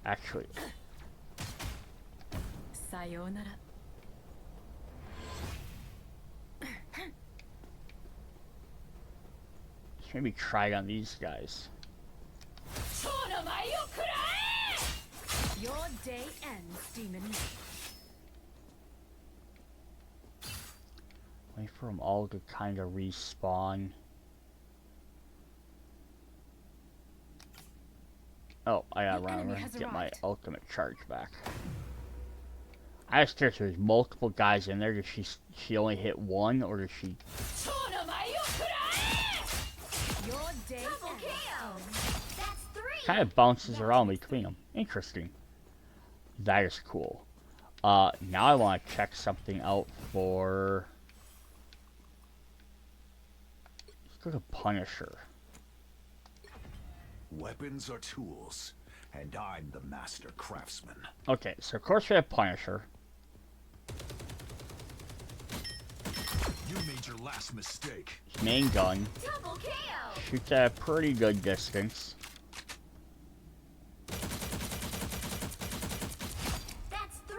Actually, sayonara. let's maybe try it on these guys. Your day ends, demon. Wait for them all to kind of respawn. Oh, I gotta The run enemy over has and get my arrived. ultimate charge back. I was curious, there's multiple guys in there. Does she only hit one, or does she... Your day Double ends. KO. That's kind of bounces around between them. Interesting. That is cool. Now I want to check something out for... Let's go to Punisher. Weapons are tools, and I'm the master craftsman. Okay, so of course we have Punisher. You made your last mistake. Main gun. Double kill. Shoots at a pretty good distance. That's 3.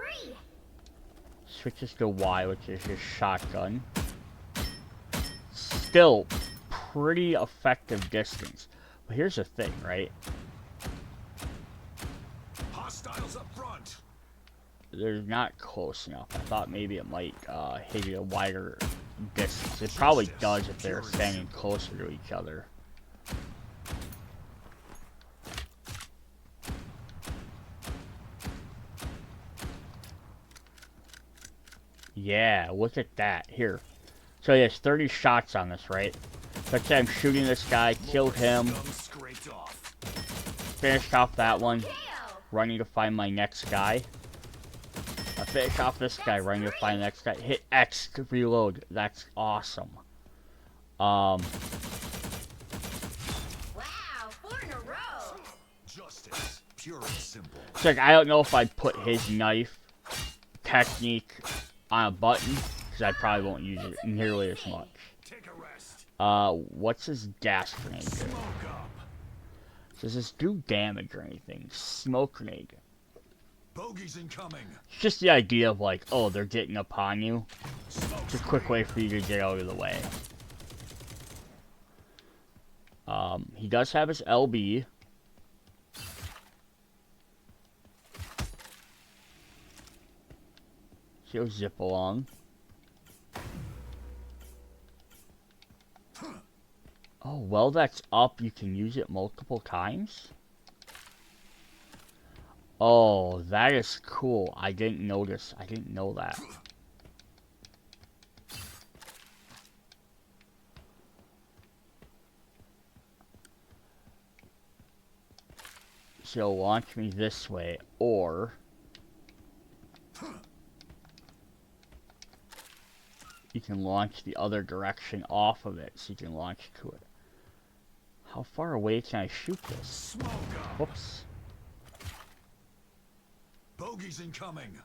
Switches to Y, which is his shotgun. Still pretty effective distance. But here's the thing, right? Hostiles up front. They're not close enough. I thought maybe it might hit you a wider distance. It probably does if they're standing closer to each other. Yeah, look at that. Here. So he has 30 shots on this, right? Let's say I'm shooting this guy, killed him, Scum scraped off. finished off that one, Kill. running to find my next guy. I finish off this guy, running to find the next guy. Hit X to reload. That's awesome. Wow, 4 in a row. Justice, pure and simple. It's like, I don't know if I'd put his knife technique on a button, because I probably won't use it nearly as much. Take a rest. What's his gas grenade do? Smoke up. Does this do damage or anything? Smoke grenade. Bogeys incoming. It's just the idea of like, oh, they're getting upon you. Smoke It's a quick way for you to get out of the way. He does have his LB. He'll zip along. Oh, well, that's up. You can use it multiple times. Oh, that is cool. I didn't notice. I didn't know that. So launch me this way, or you can launch the other direction off of it, so you can launch to it. How far away can I shoot this? Smoke up. Whoops. Bogeys incoming.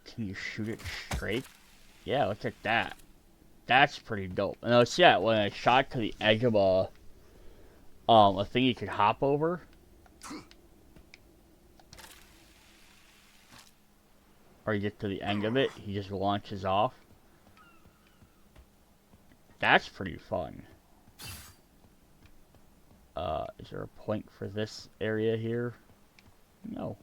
Can you shoot it straight? Yeah, look at that. That's pretty dope. And it's, yeah, when I shot to the edge of a thing you could hop over. Or you get to the end of it, he just launches off. That's pretty fun. Is there a point for this area here? No.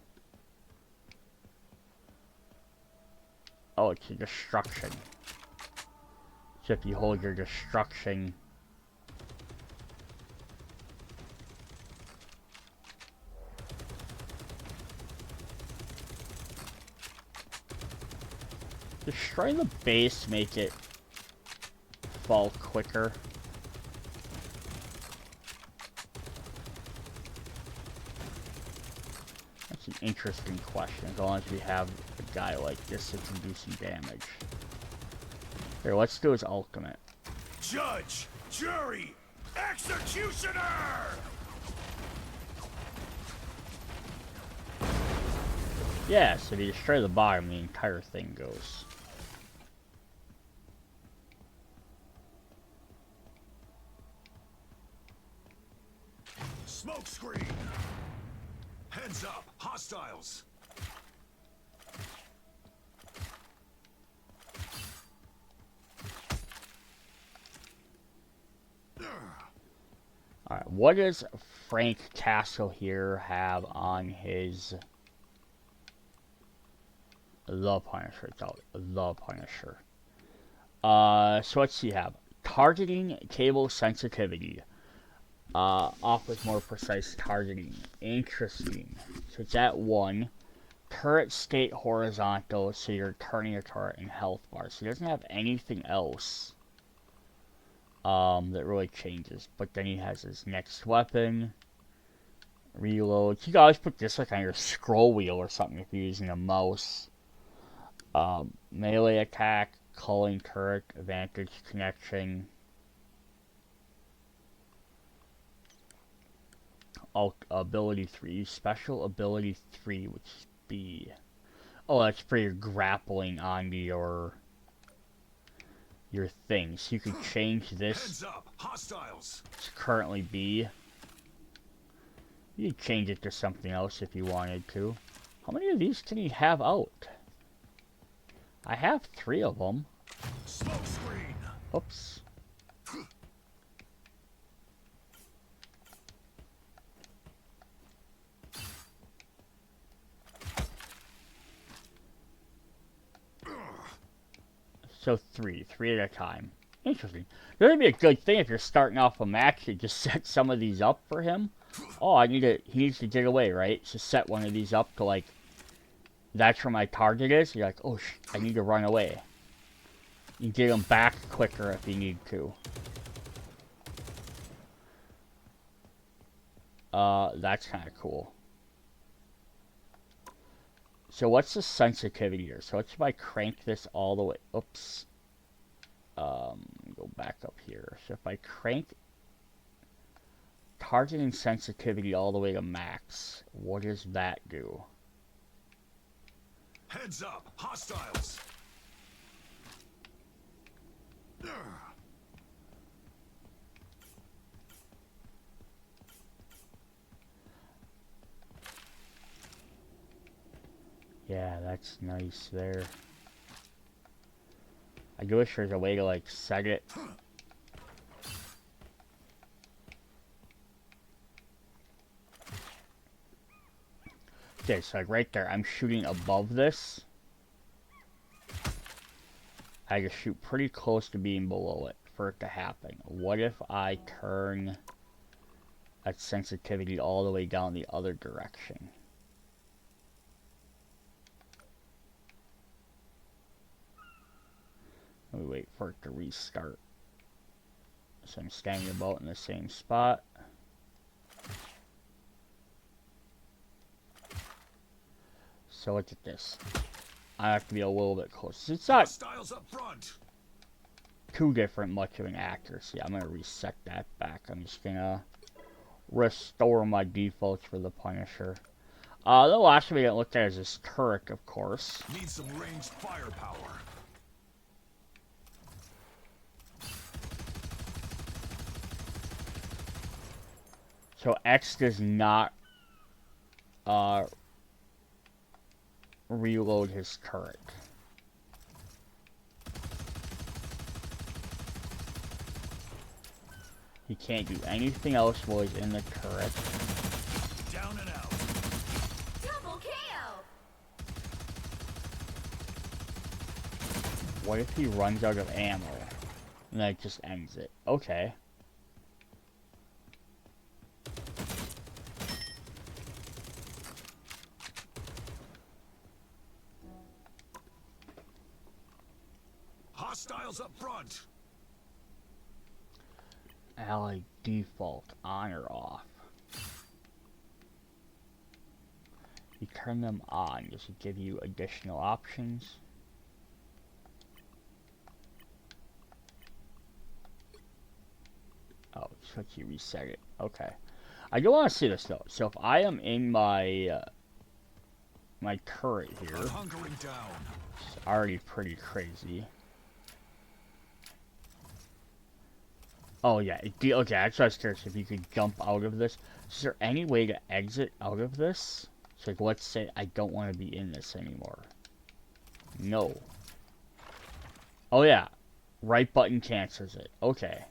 Oh, it's a destruction. So if you hold your destruction... Destroy the base, make it fall quicker. That's an interesting question, as long as we have a guy like this that can do some damage. Here, let's do his ultimate. Judge, jury, executioner! Yeah, so if you destroy the bottom, the entire thing goes. Smoke screen. Heads up. Hostiles. Alright, what does Frank Castle here have on his... The Punisher, it's out. The Punisher. So what's he have? Targeting cable sensitivity. Off with more precise targeting. Interesting. So it's at 1. turret state horizontal, so you're turning your turret in health bar. So he doesn't have anything else that really changes. But then he has his next weapon. Reload. You can always put this like on your scroll wheel or something if you're using a mouse. Melee attack, culling turret, advantage connection. Ability 3, special ability 3, which is B. Oh, that's for your grappling onto your thing. So you can change this. Heads up, hostiles. It's currently B. You can change it to something else if you wanted to. How many of these can you have out? I have 3 of them. Smoke screen. Oops. So 3 at a time. Interesting. That would be a good thing if you're starting off a match to just set some of these up for him. Oh, he needs to get away, right? So set one of these up to like, that's where my target is. You're like, oh, I need to run away. You get him back quicker if you need to. That's kind of cool. So what's the sensitivity here? So let's if I crank this all the way. Oops. Go back up here. So if I crank targeting sensitivity all the way to max, what does that do? Heads up, hostiles. Yeah, that's nice there. I wish there's a way to like set it. Okay, so like right there, I'm shooting above this. I just shoot pretty close to being below it for it to happen. What if I turn that sensitivity all the way down the other direction? Let me wait for it to restart. So I'm standing about in the same spot. So look at this. I have to be a little bit closer. It's not Hostiles up front. too different much of an accuracy. I'm gonna reset that back. I'm just gonna restore my defaults for the Punisher. The last one we didn't look at is this turret, of course. Need some ranged firepower. So X does not reload his turret. He can't do anything else while he's in the turret. Down and out. Double kill! What if he runs out of ammo? And that just ends it. Okay. Hostiles up front. Ally default on or off. You turn them on, does it give you additional options? Oh, it's like you reset it. Okay. I do want to see this though. So if I am in my my turret here, I'm hunkering down. it's already pretty crazy. Oh yeah, okay, that's what I was curious if you could jump out of this. Is there any way to exit out of this? So like, let's say I don't want to be in this anymore. No. Oh yeah, right button cancels it. Okay.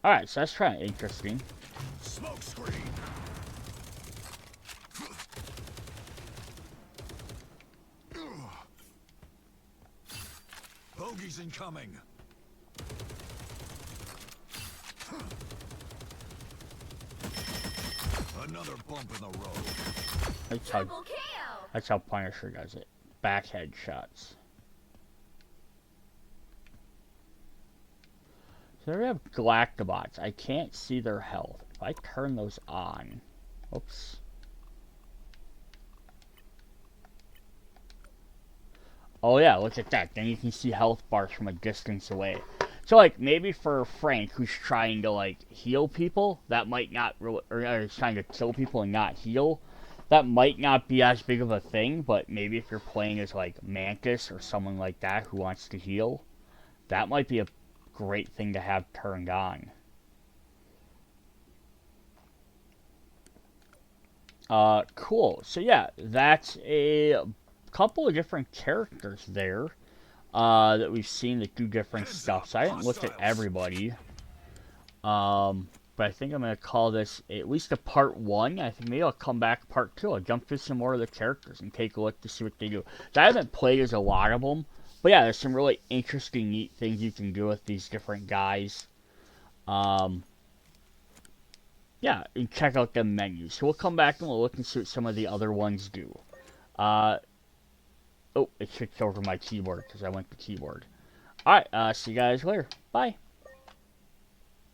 Alright, so that's kind of interesting. Smoke screen. Bogeys incoming. Another bump in the road. Triple kill. That's how Punisher does it. Back headshots. So there we have Galactobots. I can't see their health. If I turn those on. Oops. Oh yeah, look at that. Then you can see health bars from a distance away. So like maybe for Frank, who's trying to like heal people, that might not really, or is trying to kill people and not heal, that might not be as big of a thing. But maybe if you're playing as like Mantis or someone like that who wants to heal, that might be a great thing to have turned on. Cool. So yeah, that's a couple of different characters there that we've seen that do different stuff. So I didn't look at everybody. But I think I'm going to call this at least a part 1. I think maybe I'll come back part 2. I'll jump through some more of the characters and take a look to see what they do. So I haven't played as a lot of them. But yeah, there's some really interesting, neat things you can do with these different guys. Yeah, and check out the menus. So we'll come back and we'll look and see what some of the other ones do. Oh, it switched over my keyboard because I went to keyboard. Alright, see you guys later. Bye.